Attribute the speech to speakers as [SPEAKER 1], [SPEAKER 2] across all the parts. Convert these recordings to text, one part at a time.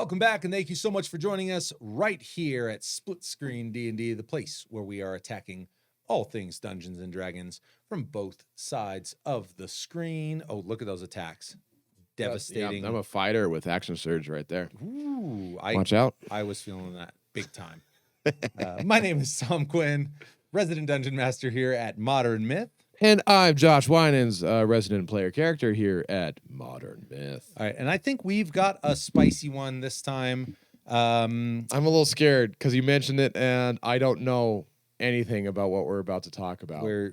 [SPEAKER 1] Welcome back, and thank you so much for joining us right here at Split Screen D&D, the place where we are attacking all things Dungeons and Dragons from both sides of the screen. Oh, look at those attacks. Devastating.
[SPEAKER 2] Yeah, I'm a fighter with action surge right there.
[SPEAKER 1] Ooh,
[SPEAKER 2] Watch out.
[SPEAKER 1] I was feeling that big time. My name is Tom Quinn, resident Dungeon Master here at Modern Myth.
[SPEAKER 2] And I'm Josh Winans, resident player character here at Modern Myth.
[SPEAKER 1] All right, and I think we've got a spicy one this time.
[SPEAKER 2] I'm a little scared because you mentioned it, and I don't know anything about what we're about to talk about. So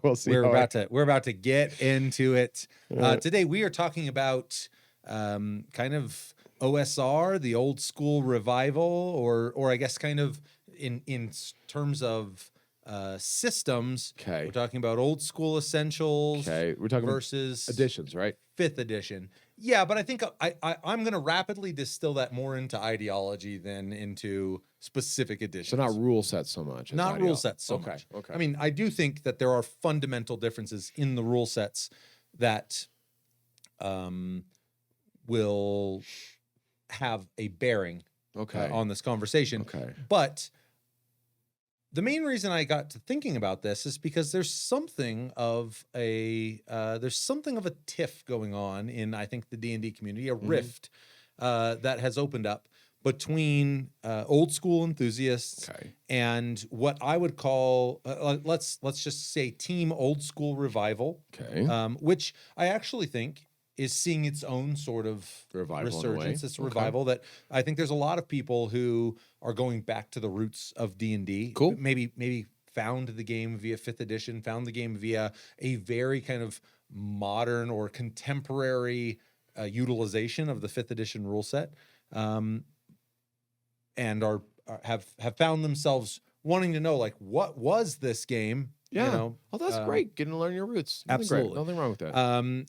[SPEAKER 2] we'll see.
[SPEAKER 1] We're about to get into it. Today we are talking about kind of OSR, the old school revival, or I guess kind of in terms of systems.
[SPEAKER 2] Okay.
[SPEAKER 1] We're talking about old school essentials.
[SPEAKER 2] Okay. We're talking
[SPEAKER 1] versus
[SPEAKER 2] editions, right?
[SPEAKER 1] 5th edition. Yeah, but I think I'm going to rapidly distill that more into ideology than into specific editions.
[SPEAKER 2] So not rule sets so much.
[SPEAKER 1] Not rule sets so
[SPEAKER 2] much.
[SPEAKER 1] Okay. I mean, I do think that there are fundamental differences in the rule sets that will have a bearing on this conversation.
[SPEAKER 2] Okay.
[SPEAKER 1] But the main reason I got to thinking about this is because there's something of a tiff going on in, I think, the D&D community, a rift that has opened up between old school enthusiasts and what I would call let's just say team old school revival, which I actually think is seeing its own sort of resurgence. It's a revival that I think there's a lot of people who are going back to the roots of D&D.
[SPEAKER 2] Cool.
[SPEAKER 1] Maybe found the game via 5th edition, found the game via a very kind of modern or contemporary utilization of the 5th edition rule set, and have found themselves wanting to know, like, what was this game?
[SPEAKER 2] Yeah.
[SPEAKER 1] You know,
[SPEAKER 2] oh, that's great. Getting to learn your roots.
[SPEAKER 1] Absolutely.
[SPEAKER 2] Nothing wrong with that.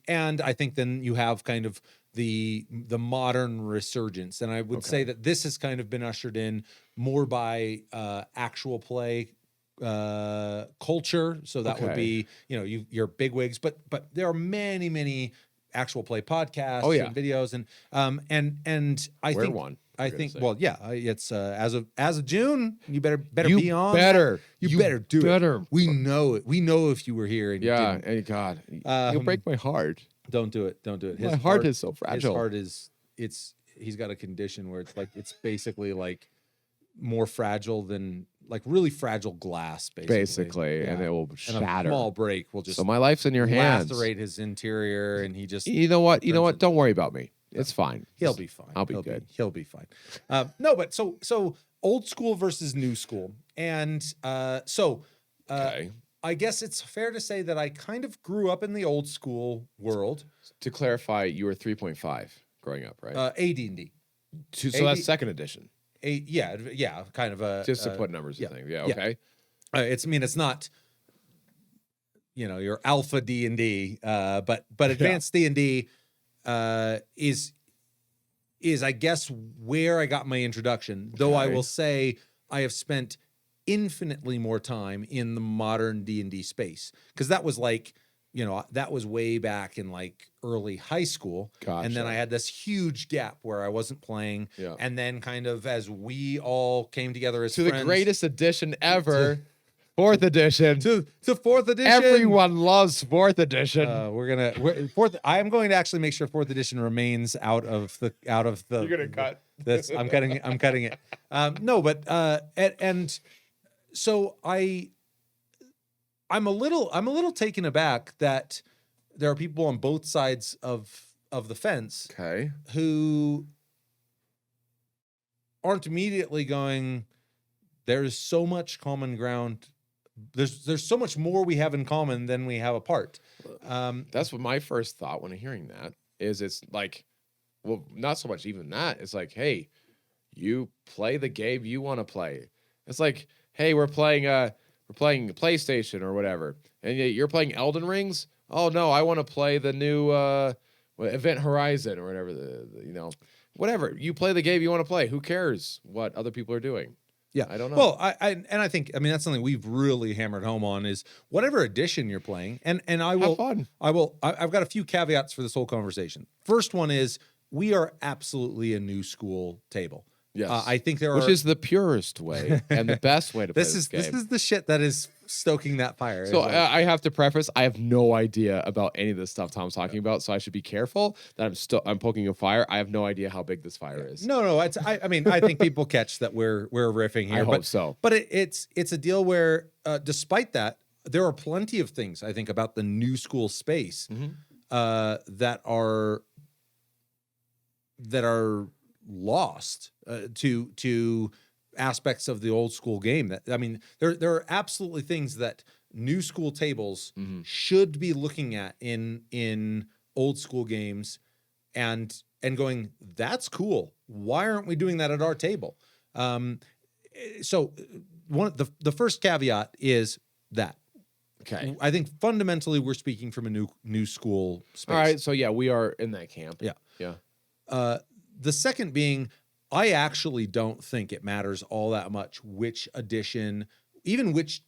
[SPEAKER 1] And I think then you have kind of the modern resurgence. And I would say that this has kind of been ushered in more by actual play culture. So that would be, your bigwigs, but there are many actual play podcasts and videos and I think
[SPEAKER 2] one.
[SPEAKER 1] It's as of June. You better
[SPEAKER 2] you
[SPEAKER 1] be on. You better do it. We know it. We know if you were here. And
[SPEAKER 2] hey God, you'll break my heart.
[SPEAKER 1] Don't do it. Don't do it.
[SPEAKER 2] My heart is so fragile.
[SPEAKER 1] His heart is. He's got a condition where it's basically like more fragile than really fragile glass. Basically,
[SPEAKER 2] and it will shatter.
[SPEAKER 1] A small break will just.
[SPEAKER 2] So my life's in your hands.
[SPEAKER 1] Lacerate his interior, and he just.
[SPEAKER 2] You know what? Don't worry about me. It's fine.
[SPEAKER 1] He'll be fine.
[SPEAKER 2] I'll be good.
[SPEAKER 1] He'll be fine. No, but so old school versus new school. And I guess it's fair to say that I kind of grew up in the old school world.
[SPEAKER 2] To clarify, you were 3.5 growing up, right?
[SPEAKER 1] AD&D.
[SPEAKER 2] So that's 2nd edition.
[SPEAKER 1] Kind of
[SPEAKER 2] just to put numbers in things. Yeah, okay.
[SPEAKER 1] It's not your alpha D&D, but advanced D&D is I guess where I got my introduction, though I will say I have spent infinitely more time in the modern D&D space, because that was that was way back in early high school.
[SPEAKER 2] Gotcha.
[SPEAKER 1] And then I had this huge gap where I wasn't playing. Yeah. And then kind of as we all came together as friends.
[SPEAKER 2] To the greatest edition ever. 4th edition.
[SPEAKER 1] To 4th edition.
[SPEAKER 2] Everyone loves 4th edition.
[SPEAKER 1] I am going to actually make sure 4th edition remains out of the.
[SPEAKER 2] You're gonna cut
[SPEAKER 1] this. I'm cutting it. No, but and so I'm a little taken aback that there are people on both sides of the fence. Who aren't immediately going, there's so much common ground. There's so much more we have in common than we have apart.
[SPEAKER 2] That's what my first thought when hearing that is. It's like, well, not so much even that. It's like, hey, you play the game you want to play. It's like, hey, we're playing PlayStation or whatever, and you're playing Elden Rings. Oh no, I want to play the new Event Horizon or whatever. Whatever. You play the game you want to play. Who cares what other people are doing?
[SPEAKER 1] Yeah,
[SPEAKER 2] I don't know.
[SPEAKER 1] Well, I think that's something we've really hammered home on is whatever edition you're playing, and I will.
[SPEAKER 2] Have fun.
[SPEAKER 1] I've got a few caveats for this whole conversation. First one is we are absolutely a new school table.
[SPEAKER 2] Yes.
[SPEAKER 1] I think there
[SPEAKER 2] Which
[SPEAKER 1] are.
[SPEAKER 2] is the purest way and the best way to play this game.
[SPEAKER 1] This is the shit that is stoking that fire.
[SPEAKER 2] So
[SPEAKER 1] It's like-
[SPEAKER 2] I have to preface, I have no idea about any of this stuff Tom's talking about, so I should be careful that I'm poking a fire. I have no idea how big this fire is.
[SPEAKER 1] no. I mean, I think people catch that we're riffing here.
[SPEAKER 2] I
[SPEAKER 1] but,
[SPEAKER 2] hope so.
[SPEAKER 1] But it's a deal where, despite that, there are plenty of things I think about the new school space that are lost to aspects of the old school game. That I mean, there are absolutely things that new school tables should be looking at in old school games, and going, that's cool. Why aren't we doing that at our table? So one of the first caveat is that.
[SPEAKER 2] Okay.
[SPEAKER 1] I think fundamentally we're speaking from a new school space.
[SPEAKER 2] All right. So yeah, we are in that camp.
[SPEAKER 1] Yeah.
[SPEAKER 2] Yeah.
[SPEAKER 1] The second being, I actually don't think it matters all that much which edition, even which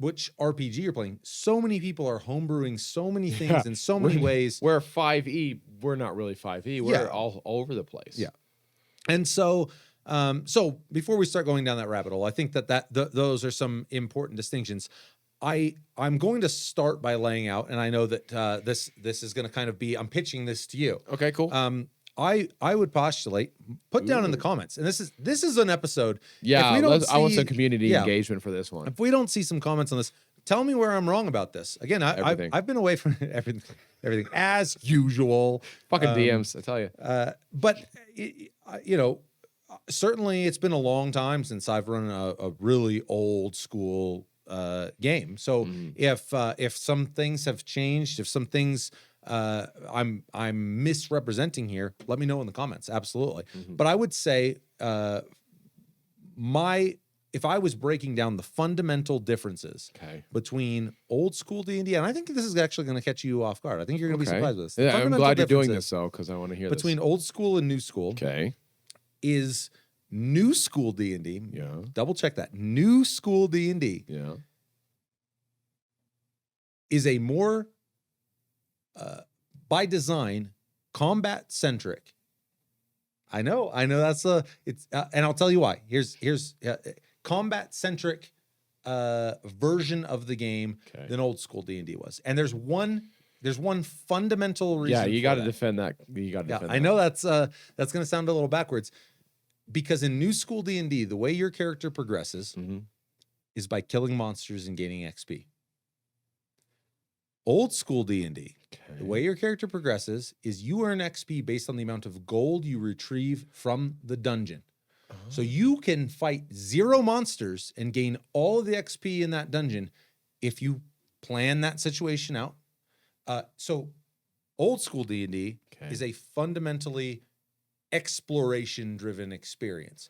[SPEAKER 1] RPG you're playing. So many people are homebrewing so many things in so many ways.
[SPEAKER 2] We're 5e. We're not really 5e. We're
[SPEAKER 1] Yeah.
[SPEAKER 2] all over the place.
[SPEAKER 1] Yeah. And so before we start going down that rabbit hole, I think that those are some important distinctions. I'm going to start by laying out, and I know that this is going to kind of be, I'm pitching this to you.
[SPEAKER 2] Okay, cool.
[SPEAKER 1] I would postulate, put down in the comments, and this is an episode.
[SPEAKER 2] Yeah,
[SPEAKER 1] if we don't
[SPEAKER 2] I want
[SPEAKER 1] see-
[SPEAKER 2] some community
[SPEAKER 1] yeah.
[SPEAKER 2] engagement for this one.
[SPEAKER 1] If we don't see some comments on this, tell me where I'm wrong about this. Again,
[SPEAKER 2] Everything.
[SPEAKER 1] I've been away from everything as usual.
[SPEAKER 2] Fucking DMs, I tell you.
[SPEAKER 1] But certainly it's been a long time since I've run a really old school game. So if some things have changed, if some things I'm misrepresenting here, let me know in the comments. Absolutely. But I would say if I was breaking down the fundamental differences between old school D&D, and I think this is actually going to catch you off guard. I think you're going to be surprised with this.
[SPEAKER 2] Yeah, I'm
[SPEAKER 1] Fundamental
[SPEAKER 2] glad you're doing
[SPEAKER 1] differences
[SPEAKER 2] this though, because I want to hear
[SPEAKER 1] between old school and new school
[SPEAKER 2] Okay.
[SPEAKER 1] is new school D&D.
[SPEAKER 2] Yeah.
[SPEAKER 1] Double check that. New school D&D
[SPEAKER 2] Yeah.
[SPEAKER 1] is a more by design combat centric. I know that's it's and I'll tell you why. Here's combat centric version of the game than old school D&D was. And there's one fundamental reason.
[SPEAKER 2] Yeah, you got to
[SPEAKER 1] that.
[SPEAKER 2] defend that. You got to defend
[SPEAKER 1] I know that's going to sound a little backwards, because in new school D&D, the way your character progresses is by killing monsters and gaining XP. Old school D&D, the way your character progresses is you earn XP based on the amount of gold you retrieve from the dungeon. So you can fight 0 monsters and gain all of the XP in that dungeon if you plan that situation out. So old school D&D is a fundamentally exploration-driven experience.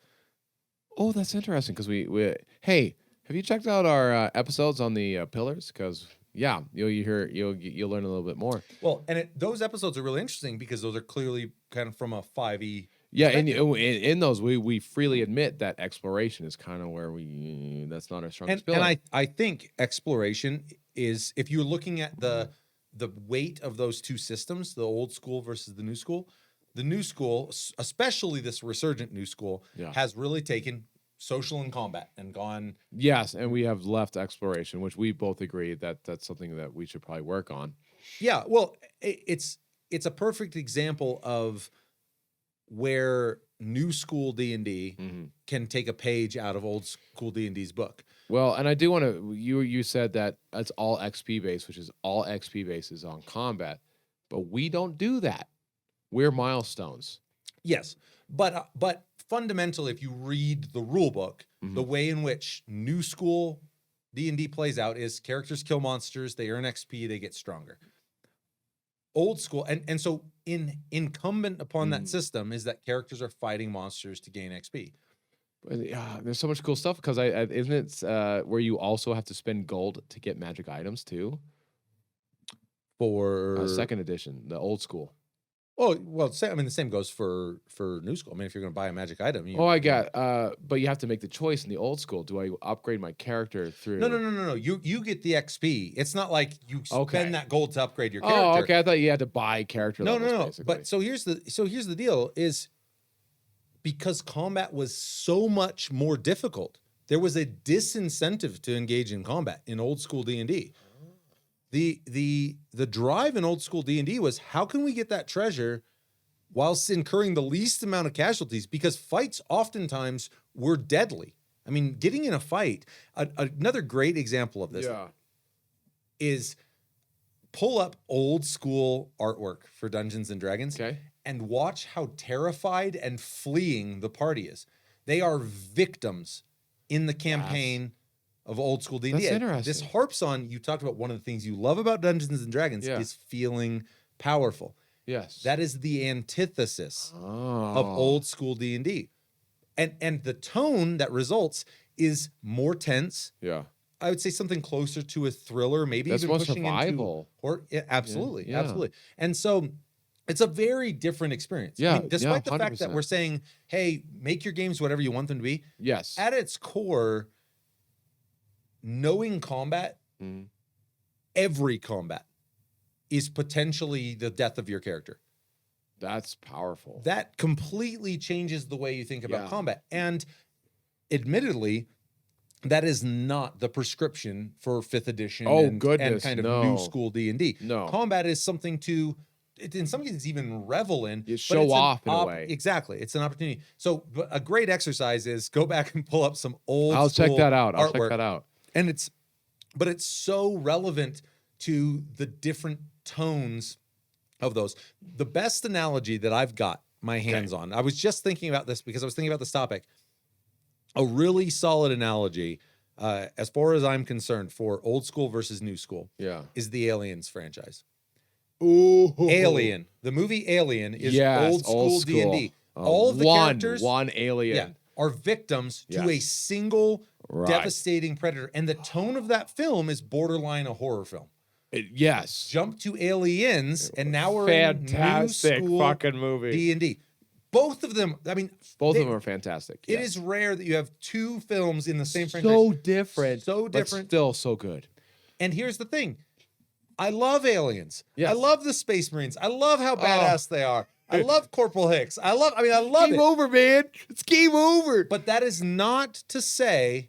[SPEAKER 2] Oh, that's interesting, because we hey, have you checked out our episodes on the pillars? Because yeah, you'll learn a little bit more.
[SPEAKER 1] Well, and those episodes are really interesting because those are clearly kind of from a 5e.
[SPEAKER 2] Yeah, and in those we freely admit that exploration is kind of where that's not our strongest ability.
[SPEAKER 1] And I think exploration is, if you're looking at the weight of those two systems, the old school versus the new school, especially this resurgent new school, has really taken social and combat and gone.
[SPEAKER 2] Yes, and we have left exploration, which we both agree that that's something that we should probably work on.
[SPEAKER 1] Yeah, well, it's a perfect example of where new school D&D can take a page out of old school D&D's book.
[SPEAKER 2] Well, and I do want to, you said that it's all XP based, which is all XP based is on combat, but we don't do that. We're milestones.
[SPEAKER 1] Yes, but fundamentally, if you read the rule book, the way in which new school D&D plays out is characters kill monsters, they earn XP, they get stronger. Old school, and so incumbent upon that system is that characters are fighting monsters to gain XP.
[SPEAKER 2] There's so much cool stuff, because isn't it where you also have to spend gold to get magic items too?
[SPEAKER 1] For
[SPEAKER 2] Second edition, the old school.
[SPEAKER 1] Oh, well, I mean, the same goes for new school. I mean, if you're going to buy a magic item,
[SPEAKER 2] Oh, I got. But you have to make the choice in the old school. Do I upgrade my character
[SPEAKER 1] no, no,
[SPEAKER 2] through?
[SPEAKER 1] no, no, no. You get the XP. It's not like you
[SPEAKER 2] Okay.
[SPEAKER 1] spend that gold to upgrade your
[SPEAKER 2] Oh,
[SPEAKER 1] character.
[SPEAKER 2] okay. I thought you had to buy character
[SPEAKER 1] No, no,
[SPEAKER 2] levels
[SPEAKER 1] no.
[SPEAKER 2] basically.
[SPEAKER 1] But so here's the deal: is because combat was so much more difficult, there was a disincentive to engage in combat in old school D&D. The drive in old school D&D was, how can we get that treasure whilst incurring the least amount of casualties? Because fights oftentimes were deadly. I mean, getting in a fight, another great example of this
[SPEAKER 2] Yeah.
[SPEAKER 1] is pull up old school artwork for Dungeons and Dragons
[SPEAKER 2] Okay.
[SPEAKER 1] and watch how terrified and fleeing the party is. They are victims in the campaign of old school D&D.
[SPEAKER 2] That's
[SPEAKER 1] This
[SPEAKER 2] interesting.
[SPEAKER 1] harps on, you talked about one of the things you love about Dungeons and Dragons
[SPEAKER 2] Yeah.
[SPEAKER 1] is feeling powerful.
[SPEAKER 2] Yes.
[SPEAKER 1] That is the antithesis
[SPEAKER 2] Oh.
[SPEAKER 1] of old school D&D. And the tone that results is more tense.
[SPEAKER 2] Yeah.
[SPEAKER 1] I would say something closer to a thriller, maybe
[SPEAKER 2] That's
[SPEAKER 1] even
[SPEAKER 2] more
[SPEAKER 1] pushing
[SPEAKER 2] survival.
[SPEAKER 1] into horror. Yeah, absolutely,
[SPEAKER 2] Yeah.
[SPEAKER 1] absolutely. And so it's a very different experience.
[SPEAKER 2] Yeah,
[SPEAKER 1] I mean, despite
[SPEAKER 2] yeah,
[SPEAKER 1] the fact that
[SPEAKER 2] 100%.
[SPEAKER 1] we're saying, hey, make your games whatever you want them to be,
[SPEAKER 2] Yes.
[SPEAKER 1] at its core, knowing combat,
[SPEAKER 2] Mhm.
[SPEAKER 1] every combat, is potentially the death of your character.
[SPEAKER 2] That's powerful.
[SPEAKER 1] That completely changes the way you think about
[SPEAKER 2] Yeah.
[SPEAKER 1] combat. And admittedly, that is not the prescription for 5th edition
[SPEAKER 2] Oh,
[SPEAKER 1] and
[SPEAKER 2] goodness,
[SPEAKER 1] kind of
[SPEAKER 2] no.
[SPEAKER 1] new school D&D.
[SPEAKER 2] No.
[SPEAKER 1] Combat is something to, in some cases, even revel in.
[SPEAKER 2] You
[SPEAKER 1] but
[SPEAKER 2] show
[SPEAKER 1] it's an
[SPEAKER 2] off in a way.
[SPEAKER 1] Exactly. It's an opportunity. So but a great exercise is go back and pull up some old
[SPEAKER 2] I'll check
[SPEAKER 1] school
[SPEAKER 2] that out. I'll check
[SPEAKER 1] artwork.
[SPEAKER 2] that out.
[SPEAKER 1] And it's so relevant to the different tones of those. The best analogy that I've got my hands on, I was just thinking about this because I was thinking about this topic. A really solid analogy, as far as I'm concerned, for old school versus new school,
[SPEAKER 2] Yeah.
[SPEAKER 1] is the Aliens franchise.
[SPEAKER 2] Ooh.
[SPEAKER 1] Alien, the movie Alien, is
[SPEAKER 2] Yes,
[SPEAKER 1] old school D&D.
[SPEAKER 2] Oh,
[SPEAKER 1] All of the characters,
[SPEAKER 2] one alien.
[SPEAKER 1] are victims to a
[SPEAKER 2] Yes.
[SPEAKER 1] single
[SPEAKER 2] Right.
[SPEAKER 1] devastating predator, and the tone of that film is borderline a horror film.
[SPEAKER 2] Yes.
[SPEAKER 1] Jump to Aliens, and now we're
[SPEAKER 2] Fantastic
[SPEAKER 1] in new school
[SPEAKER 2] fucking movie.
[SPEAKER 1] D&D. Both of them, I mean,
[SPEAKER 2] Both
[SPEAKER 1] they-
[SPEAKER 2] of them are fantastic.
[SPEAKER 1] It
[SPEAKER 2] yes.
[SPEAKER 1] is rare that you have two films in the same franchise.
[SPEAKER 2] so different.
[SPEAKER 1] So
[SPEAKER 2] but
[SPEAKER 1] different.
[SPEAKER 2] still so good.
[SPEAKER 1] And here's the thing. I love Aliens.
[SPEAKER 2] Yes.
[SPEAKER 1] I love the Space Marines. I love how badass they are. I love Corporal Hicks. I love
[SPEAKER 2] Game
[SPEAKER 1] it.
[SPEAKER 2] over, man. It's game over.
[SPEAKER 1] But that is not to say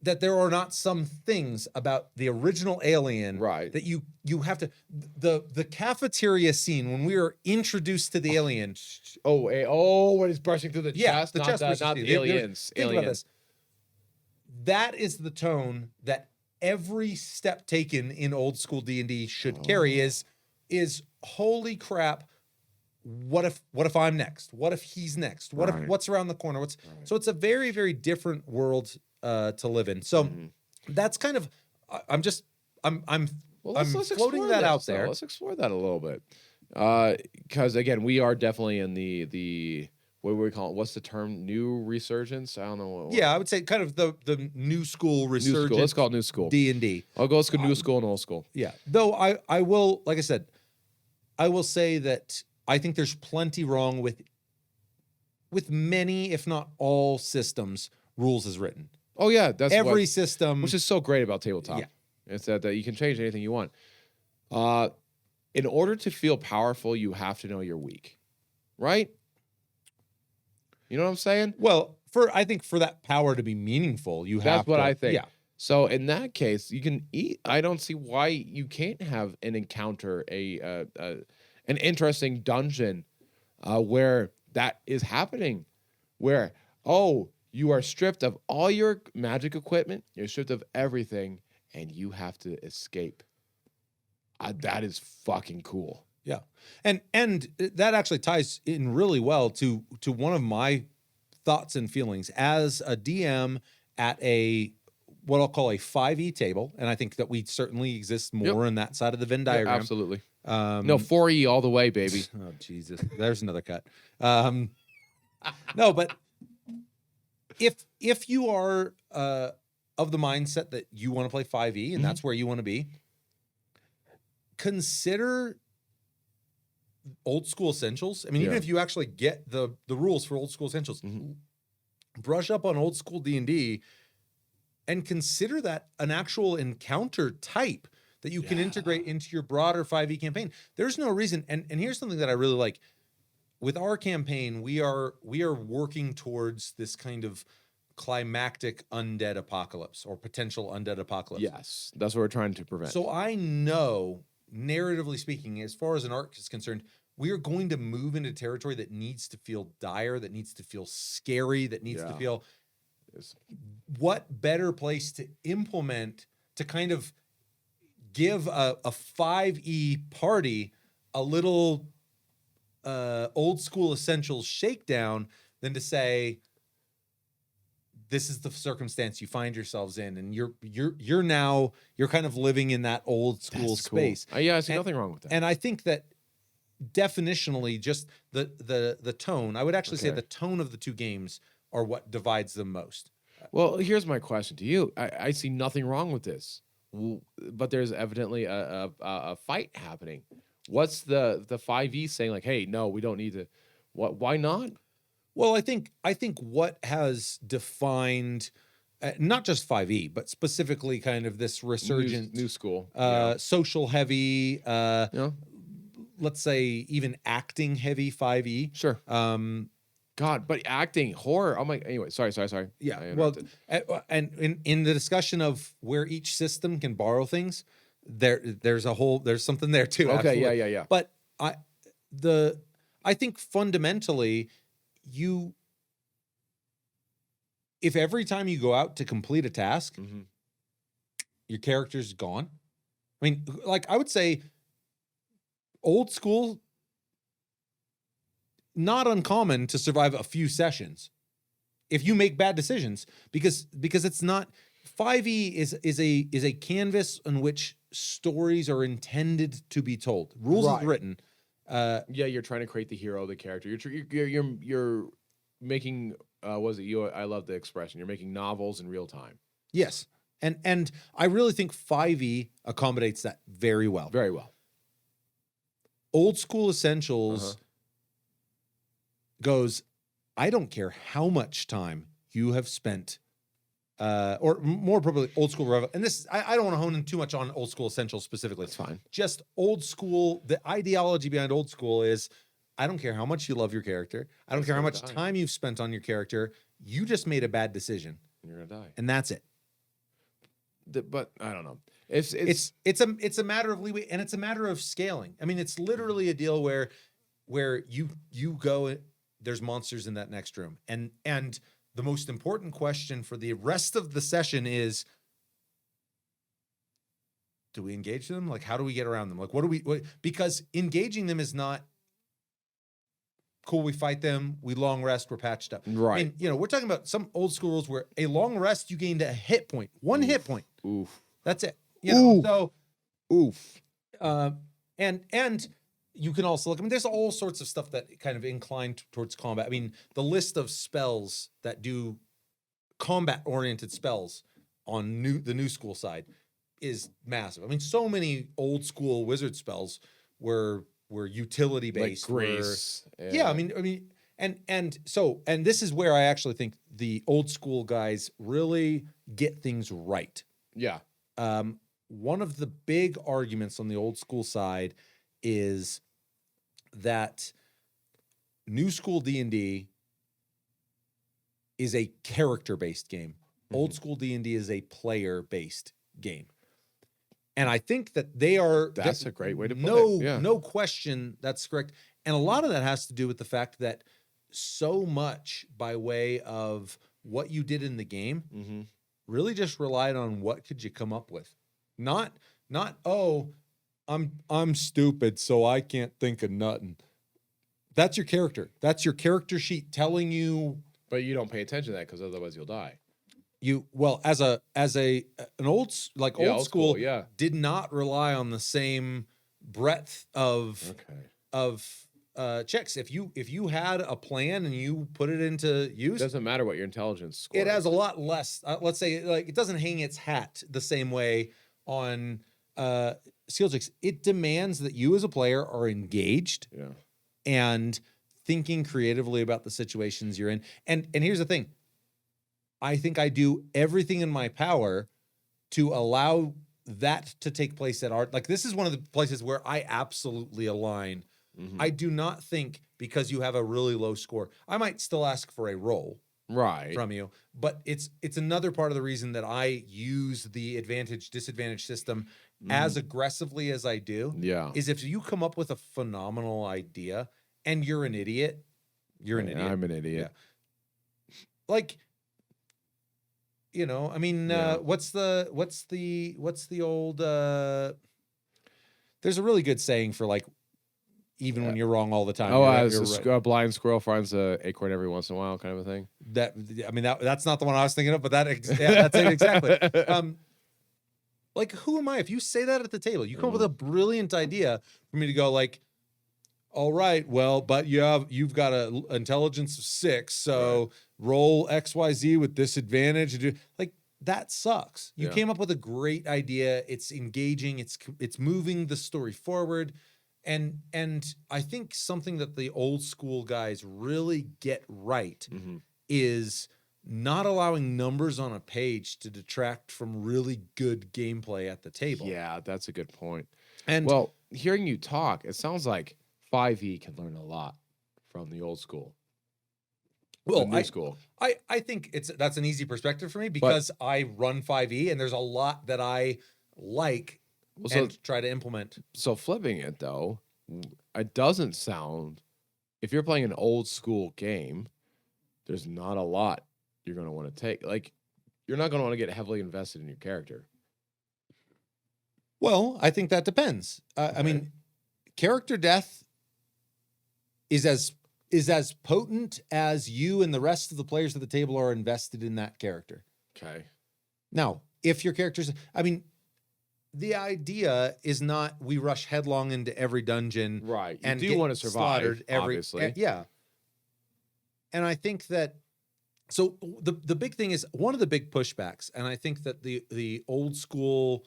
[SPEAKER 1] that there are not some things about the original Alien
[SPEAKER 2] Right.
[SPEAKER 1] that you have to, the cafeteria scene when we are introduced to the alien.
[SPEAKER 2] When he's brushing through the chest.
[SPEAKER 1] The
[SPEAKER 2] not
[SPEAKER 1] chest
[SPEAKER 2] the,
[SPEAKER 1] versus
[SPEAKER 2] not
[SPEAKER 1] the-
[SPEAKER 2] the
[SPEAKER 1] there-
[SPEAKER 2] aliens.
[SPEAKER 1] Think about
[SPEAKER 2] aliens.
[SPEAKER 1] this. That is the tone that every step taken in old school D&D should carry is holy crap. What if I'm next? What if he's next? What's around the corner? So it's a very, very different world to live in. So that's kind of, I'm
[SPEAKER 2] Let's
[SPEAKER 1] floating
[SPEAKER 2] explore
[SPEAKER 1] that
[SPEAKER 2] this,
[SPEAKER 1] out
[SPEAKER 2] though.
[SPEAKER 1] there.
[SPEAKER 2] Let's explore that a little bit. Because again, we are definitely in the what do we call it? What's the term? New resurgence? I don't know. What,
[SPEAKER 1] Yeah, I would say kind of the new school
[SPEAKER 2] New
[SPEAKER 1] resurgence.
[SPEAKER 2] school. Let's call it new school.
[SPEAKER 1] D&D.
[SPEAKER 2] Let's go new school and old school.
[SPEAKER 1] Yeah. Though I will, like I said, I will say that I think there's plenty wrong with many, if not all systems, rules as written.
[SPEAKER 2] Oh yeah, that's
[SPEAKER 1] Every system.
[SPEAKER 2] which is so great about tabletop.
[SPEAKER 1] Yeah.
[SPEAKER 2] It's that you can change anything you want. In order to feel powerful, you have to know you're weak, right? You know what I'm saying?
[SPEAKER 1] well, I think for that power to be meaningful, you have
[SPEAKER 2] That's what
[SPEAKER 1] to,
[SPEAKER 2] I think.
[SPEAKER 1] Yeah.
[SPEAKER 2] So in that case, you can eat. I don't see why you can't have an encounter, an interesting dungeon where that is happening, where you are stripped of all your magic equipment, you're stripped of everything, and you have to escape. That is fucking cool.
[SPEAKER 1] Yeah. And that actually ties in really well to one of my thoughts and feelings as a DM at what I'll call a 5e table. And I think that we certainly exist more in that side of the Venn
[SPEAKER 2] Yeah,
[SPEAKER 1] diagram.
[SPEAKER 2] absolutely. No, 4E all the way, baby.
[SPEAKER 1] Oh, Jesus. There's another cut. No, but if you are of the mindset that you want to play 5e and that's where you want to be, consider old school essentials. I mean, even
[SPEAKER 2] Yeah.
[SPEAKER 1] if you actually get the rules for old school essentials,
[SPEAKER 2] Mhm.
[SPEAKER 1] brush up on old school D&D and consider that an actual encounter type that you can integrate into your broader 5e campaign. There's no reason, and here's something that I really like. With our campaign, we are working towards this kind of climactic undead apocalypse or potential undead apocalypse.
[SPEAKER 2] Yes, that's what we're trying to prevent.
[SPEAKER 1] So I know, narratively speaking, as far as an arc is concerned, we are going to move into territory that needs to feel dire, that needs to feel scary, that needs to
[SPEAKER 2] Yeah.
[SPEAKER 1] feel.
[SPEAKER 2] It's-
[SPEAKER 1] What better place to implement, to kind of give a 5e party a little old school essentials shakedown than to say, this is the circumstance you find yourselves in, and you're now kind of living in that old school
[SPEAKER 2] That's cool.
[SPEAKER 1] space.
[SPEAKER 2] Yeah, I see
[SPEAKER 1] And-
[SPEAKER 2] nothing wrong with that.
[SPEAKER 1] And I think that definitionally, just the tone, I would actually say
[SPEAKER 2] Okay.
[SPEAKER 1] the tone of the two games are what divides them most.
[SPEAKER 2] Well, here's my question to you. I see nothing wrong with this, but there's evidently a fight happening. What's the 5e saying? Like, hey, no, we don't need to. What? Why not?
[SPEAKER 1] Well, I think what has defined not just 5e, but specifically kind of this resurgent
[SPEAKER 2] New school.
[SPEAKER 1] social heavy,
[SPEAKER 2] Yeah.
[SPEAKER 1] let's say even acting heavy 5e.
[SPEAKER 2] Sure. God, but acting horror. Oh my. Anyway, sorry.
[SPEAKER 1] Yeah.
[SPEAKER 2] I
[SPEAKER 1] Well,
[SPEAKER 2] interrupted.
[SPEAKER 1] and in the discussion of where each system can borrow things, there's something there too.
[SPEAKER 2] Okay.
[SPEAKER 1] Absolutely.
[SPEAKER 2] Yeah.
[SPEAKER 1] But I think fundamentally, if every time you go out to complete a task,
[SPEAKER 2] Mhm.
[SPEAKER 1] your character's gone. I mean, like I would say, old school, not uncommon to survive a few sessions if you make bad decisions, because it's not. 5e is a canvas on which stories are intended to be told. Rules
[SPEAKER 2] Right.
[SPEAKER 1] is written.
[SPEAKER 2] Yeah, you're trying to create the hero, the character. You're making. Was it you? I love the expression. You're making novels in real time.
[SPEAKER 1] Yes, and I really think 5e accommodates that very well.
[SPEAKER 2] Very well.
[SPEAKER 1] Old school essentials goes, I don't care how much time you have spent, or more appropriately, old school. And this, I don't want to hone in too much on old school essentials specifically.
[SPEAKER 2] That's fine.
[SPEAKER 1] Just old school. The ideology behind old school is, I don't care how much you love your character. I don't
[SPEAKER 2] It's
[SPEAKER 1] care how
[SPEAKER 2] gonna
[SPEAKER 1] much
[SPEAKER 2] die.
[SPEAKER 1] time you've spent on your character. You just made a bad decision,
[SPEAKER 2] You're gonna die.
[SPEAKER 1] and that's it.
[SPEAKER 2] But I don't know. It's
[SPEAKER 1] It's a matter of leeway, and it's a matter of scaling. I mean, it's literally a deal where you go, there's monsters in that next room, and the most important question for the rest of the session is, do we engage them? Like, how do we get around them? Like, because engaging them is not cool. We fight them, we long rest, we're patched up.
[SPEAKER 2] right.
[SPEAKER 1] I mean, we're talking about some old school rules where a long rest, you gained a hit point, one hit point.
[SPEAKER 2] Oof.
[SPEAKER 1] That's it. You know,
[SPEAKER 2] Oof.
[SPEAKER 1] so
[SPEAKER 2] Oof.
[SPEAKER 1] and you can also look. I mean, there's all sorts of stuff that kind of incline towards combat. I mean, the list of spells that do combat-oriented spells on the new school side is massive. I mean, so many old school wizard spells were utility
[SPEAKER 2] Like
[SPEAKER 1] based.
[SPEAKER 2] grace.
[SPEAKER 1] Yeah, I mean, and this is where I actually think the old school guys really get things right.
[SPEAKER 2] Yeah.
[SPEAKER 1] One of the big arguments on the old school side is that new school D&D is a character-based game. Old school D&D is a player-based game. And I think that they are...
[SPEAKER 2] That's a great way to put
[SPEAKER 1] no,
[SPEAKER 2] it. Yeah.
[SPEAKER 1] No question, that's correct. And a lot of that has to do with the fact that so much by way of what you did in the game
[SPEAKER 2] Mm-hmm.
[SPEAKER 1] really just relied on what could you come up with. Not oh, I'm stupid, so I can't think of nothing. That's your character. That's your character sheet telling you.
[SPEAKER 2] But you don't pay attention to that because otherwise you'll die.
[SPEAKER 1] As an old
[SPEAKER 2] Old
[SPEAKER 1] school,
[SPEAKER 2] yeah.
[SPEAKER 1] did not rely on the same breadth of checks. If you had a plan and you put it into use,
[SPEAKER 2] It doesn't matter what your intelligence score
[SPEAKER 1] it has
[SPEAKER 2] is.
[SPEAKER 1] a lot less. Let's say, like, it doesn't hang its hat the same way on skill checks, it demands that you as a player are engaged
[SPEAKER 2] Yeah.
[SPEAKER 1] and thinking creatively about the situations you're in. And here's the thing. I think I do everything in my power to allow that to take place at art. Like, this is one of the places where I absolutely align.
[SPEAKER 2] Mhm.
[SPEAKER 1] I do not think because you have a really low score, I might still ask for a roll
[SPEAKER 2] Right.
[SPEAKER 1] from you, but it's another part of the reason that I use the advantage disadvantage system as aggressively as I do.
[SPEAKER 2] Yeah.
[SPEAKER 1] Is if you come up with a phenomenal idea and you're an idiot, you're an idiot.
[SPEAKER 2] I'm an idiot.
[SPEAKER 1] Like, you know, I mean,
[SPEAKER 2] Yeah.
[SPEAKER 1] what's the old there's a really good saying for, like, even when you're wrong all the time,
[SPEAKER 2] Oh,
[SPEAKER 1] you're
[SPEAKER 2] as
[SPEAKER 1] right.
[SPEAKER 2] a blind squirrel finds a acorn every once in a while, kind of a thing.
[SPEAKER 1] That, I mean, that's not the one I was thinking of, but that's it exactly. Like, who am I? If you say that at the table, you come up with a brilliant idea for me to go, like, all right, well, but you've got a intelligence of 6, so roll XYZ with disadvantage. Like, that sucks. You
[SPEAKER 2] Yeah.
[SPEAKER 1] came up with a great idea. It's engaging. It's moving the story forward. And I think something that the old school guys really get right is not allowing numbers on a page to detract from really good gameplay at the table.
[SPEAKER 2] Yeah, that's a good point.
[SPEAKER 1] And
[SPEAKER 2] well, hearing you talk, it sounds like 5e can learn a lot from the old school.
[SPEAKER 1] well,
[SPEAKER 2] New school.
[SPEAKER 1] I think that's an easy perspective for me because I run 5e and there's a lot that I like and try to implement.
[SPEAKER 2] So flipping it though, it doesn't sound, if you're playing an old school game, there's not a lot you're going to want to take. Like, you're not going to want to get heavily invested in your character.
[SPEAKER 1] Well, I think that depends. I mean, character death is as potent as you and the rest of the players at the table are invested in that character.
[SPEAKER 2] Okay.
[SPEAKER 1] Now, if your character's, I mean, the idea is not we rush headlong into every dungeon,
[SPEAKER 2] Right? You
[SPEAKER 1] and
[SPEAKER 2] do
[SPEAKER 1] get
[SPEAKER 2] want to survive,
[SPEAKER 1] slaughtered
[SPEAKER 2] obviously.
[SPEAKER 1] yeah. And I think that, so the big thing is, one of the big pushbacks, and I think that the old school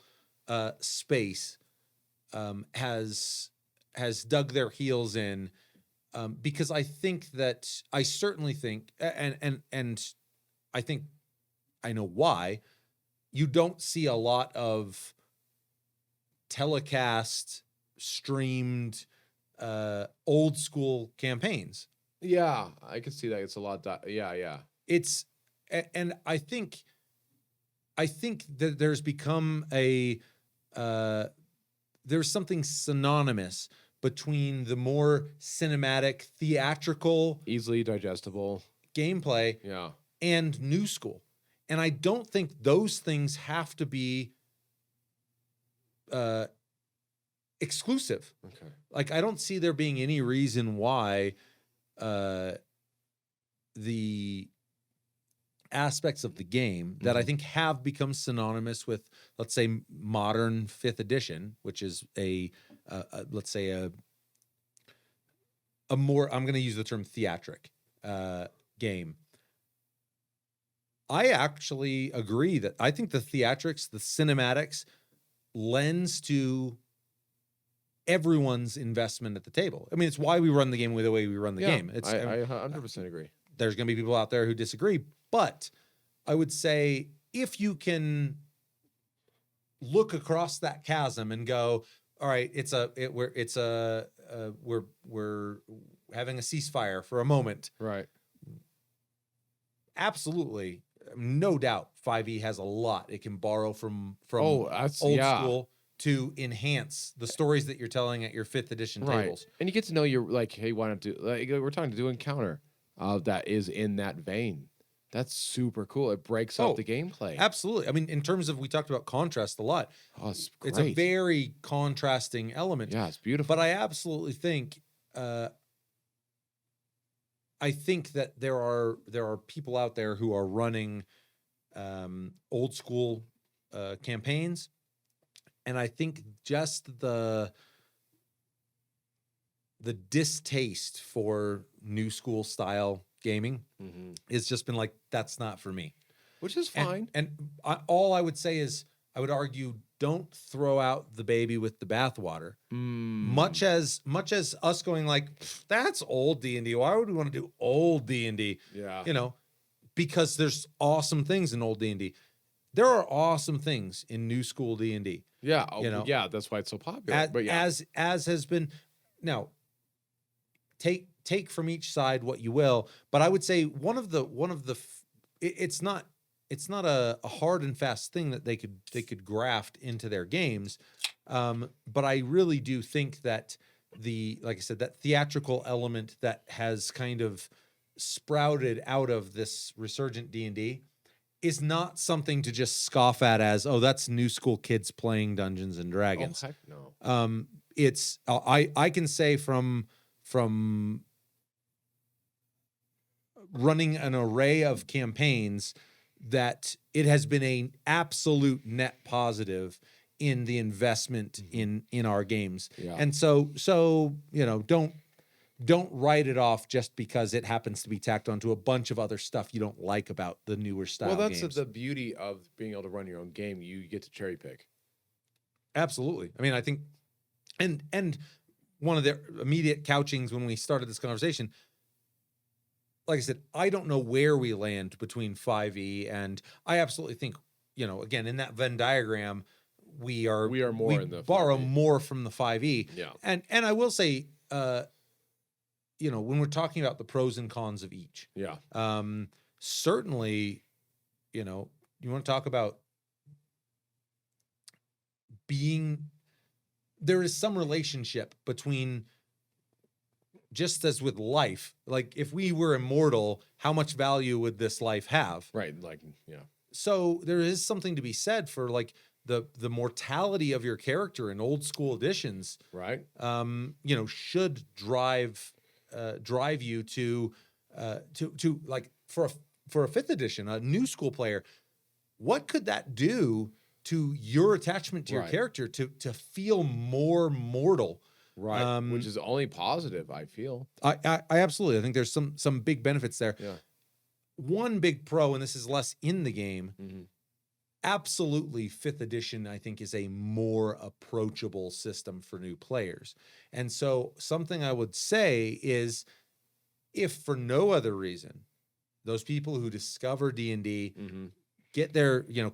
[SPEAKER 1] space has dug their heels in, because I think that, I certainly think, and I think I know why you don't see a lot of telecast streamed old school campaigns.
[SPEAKER 2] Yeah, I can see that. It's a lot. Yeah.
[SPEAKER 1] It's, and I think that there's become a there's something synonymous between the more cinematic, theatrical,
[SPEAKER 2] easily digestible
[SPEAKER 1] gameplay, and new school. And I don't think those things have to be exclusive.
[SPEAKER 2] Okay.
[SPEAKER 1] Like, I don't see there being any reason why the aspects of the game that I think have become synonymous with, let's say, modern 5th edition, which is let's say a more, I'm going to use the term theatric game. I actually agree that I think the theatrics, the cinematics, lends to everyone's investment at the table. I mean, it's why we run the game the way we run the game. It's,
[SPEAKER 2] I 100% agree.
[SPEAKER 1] There's going to be people out there who disagree, but I would say if you can look across that chasm and go, all right, we're having a ceasefire for a moment.
[SPEAKER 2] Right.
[SPEAKER 1] Absolutely. No doubt 5e has a lot it can borrow from old school to enhance the stories that you're telling at your 5th edition tables.
[SPEAKER 2] And you get to know your, like, hey, why not do, like, we're talking to do encounter that is in that vein. That's super cool. It breaks up the gameplay.
[SPEAKER 1] Absolutely. I mean, in terms of, we talked about contrast a lot.
[SPEAKER 2] Oh, it's great.
[SPEAKER 1] It's a very contrasting element.
[SPEAKER 2] Yeah, it's beautiful.
[SPEAKER 1] But I absolutely think that there are people out there who are running old school campaigns, and I think just the distaste for new school style gaming has just been like, that's not for me,
[SPEAKER 2] which is fine.
[SPEAKER 1] And all I would say is, I would argue don't throw out the baby with the bathwater. Much as us going like, that's old D&D. Why would we want to do old D&D?
[SPEAKER 2] Yeah.
[SPEAKER 1] You know, because there's awesome things in old D&D. There are awesome things in new school D&D.
[SPEAKER 2] Yeah.
[SPEAKER 1] You know,
[SPEAKER 2] yeah, that's why it's so popular. But yeah.
[SPEAKER 1] As has been. Now, take from each side what you will, but I would say one of the it's not a hard and fast thing that they could graft into their games, but I really do think that like I said, that theatrical element that has kind of sprouted out of this resurgent D&D is not something to just scoff at as, oh, that's new school kids playing Dungeons and Dragons.
[SPEAKER 2] Oh, heck no.
[SPEAKER 1] It's I can say from running an array of campaigns that it has been an absolute net positive in the investment in our games.
[SPEAKER 2] Yeah.
[SPEAKER 1] And so you know, don't write it off just because it happens to be tacked onto a bunch of other stuff you don't like about the newer style
[SPEAKER 2] Well, that's
[SPEAKER 1] games.
[SPEAKER 2] the beauty of being able to run your own game. You get to cherry pick.
[SPEAKER 1] Absolutely. I mean, I think, and one of the immediate couchings when we started this conversation, like I said, I don't know where we land between 5e, and I absolutely think, you know, again, in that Venn diagram, we borrow more from the 5e.
[SPEAKER 2] Yeah.
[SPEAKER 1] And I will say, you know, when we're talking about the pros and cons of each,
[SPEAKER 2] Yeah.
[SPEAKER 1] Certainly, you know, you want to talk about there is some relationship between, just as with life, like if we were immortal, how much value would this life have?
[SPEAKER 2] Right. Like, yeah.
[SPEAKER 1] So there is something to be said for like the mortality of your character in old school editions.
[SPEAKER 2] Right.
[SPEAKER 1] You know, should drive you to like for a 5th edition, a new school player, what could that do to your attachment to your character to feel more mortal?
[SPEAKER 2] Right. Which is only positive, I feel.
[SPEAKER 1] I absolutely. I think there's some big benefits there.
[SPEAKER 2] Yeah.
[SPEAKER 1] One big pro, and this is less in the game, absolutely 5th edition, I think, is a more approachable system for new players. And so something I would say is, if for no other reason, those people who discover D&D get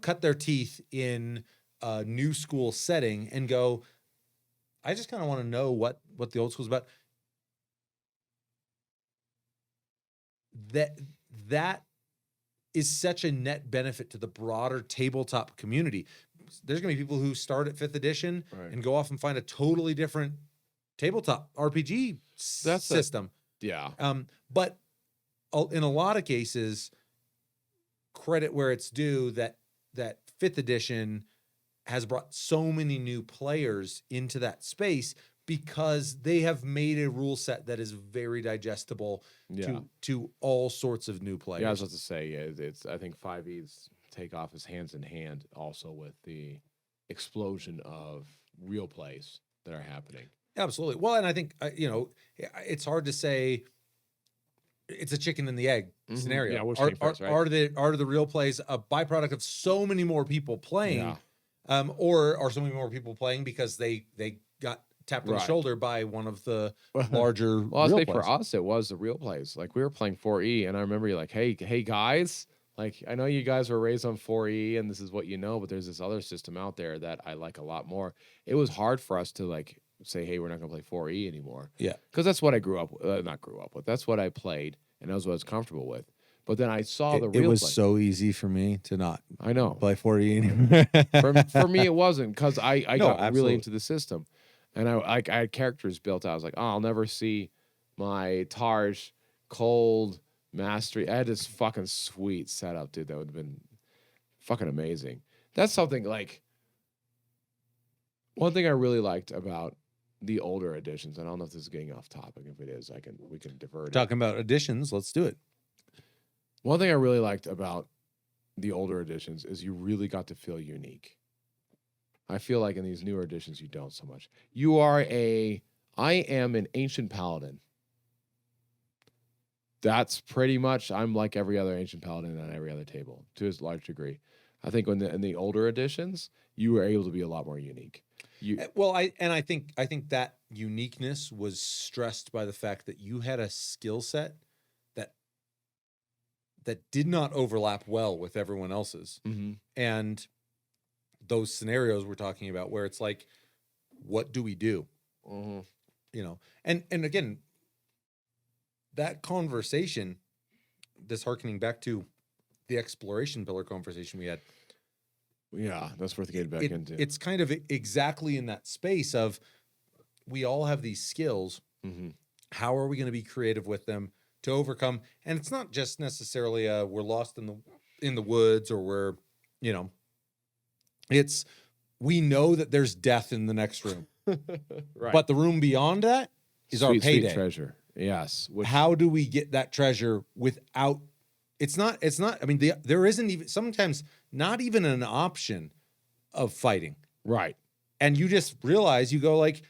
[SPEAKER 1] cut their teeth in a new school setting and go, I just kind of want to know what the old school's about. That is such a net benefit to the broader tabletop community. There's going to be people who start at 5th edition and go off and find a totally different tabletop RPG system. But in a lot of cases, credit where it's due, that 5th edition has brought so many new players into that space because they have made a rule set that is very digestible to all sorts of new players.
[SPEAKER 2] Yeah, I was about to say, I think 5e's takeoff is hands in hand also with the explosion of real plays that are happening.
[SPEAKER 1] Absolutely. Well, and I think, you know, it's hard to say it's a chicken and the egg scenario.
[SPEAKER 2] Yeah, which came first, right?
[SPEAKER 1] Are the real plays a byproduct of so many more people playing? Or are so many more people playing because they got tapped on the shoulder by one of the larger
[SPEAKER 2] well, I'll
[SPEAKER 1] real
[SPEAKER 2] say
[SPEAKER 1] plays?
[SPEAKER 2] For us, it was the real plays. Like, we were playing 4E, and I remember you're like, hey guys, like, I know you guys were raised on 4E, and this is what you know, but there's this other system out there that I like a lot more. It was hard for us to, like, say, hey, we're not going to play 4E anymore. Yeah. Because that's what I not grew up with. That's what I played, and that was what I was comfortable with. But then I saw the real
[SPEAKER 1] It was
[SPEAKER 2] play.
[SPEAKER 1] So easy for me to not play 4E
[SPEAKER 2] anymore. for me, it wasn't, because I got really into the system. And I had characters built out. I was like, oh, I'll never see my Tarj cold mastery. I had this fucking sweet setup, dude. That would have been fucking amazing. That's something, like, one thing I really liked about the older editions, and I don't know if this is getting off topic. If it is, we can divert.
[SPEAKER 1] Talking about editions, let's do it.
[SPEAKER 2] One thing I really liked about the older editions is you really got to feel unique. I feel like in these newer editions, you don't so much. I am an ancient paladin. That's pretty much, I'm like every other ancient paladin on every other table to a large degree. I think in the older editions, you were able to be a lot more unique.
[SPEAKER 1] Well, I think that uniqueness was stressed by the fact that you had a skill set that did not overlap well with everyone else's.
[SPEAKER 2] Mhm.
[SPEAKER 1] And those scenarios we're talking about where it's like, what do we do?
[SPEAKER 2] Mhm.
[SPEAKER 1] You know, and again, that conversation, this harkening back to the exploration pillar conversation we had,
[SPEAKER 2] Yeah, that's worth getting back into.
[SPEAKER 1] it's kind of exactly in that space of, we all have these skills.
[SPEAKER 2] Mhm.
[SPEAKER 1] How are we going to be creative with them to overcome? And it's not just necessarily we're lost in the woods, or we're, you know, it's, we know that there's death in the next room,
[SPEAKER 2] Right.
[SPEAKER 1] but the room beyond that is our
[SPEAKER 2] Sweet
[SPEAKER 1] payday.
[SPEAKER 2] treasure. Yes.
[SPEAKER 1] How do we get that treasure without? It's not. I mean, there isn't even sometimes not even an option of fighting.
[SPEAKER 2] Right.
[SPEAKER 1] And you just realize, you go like,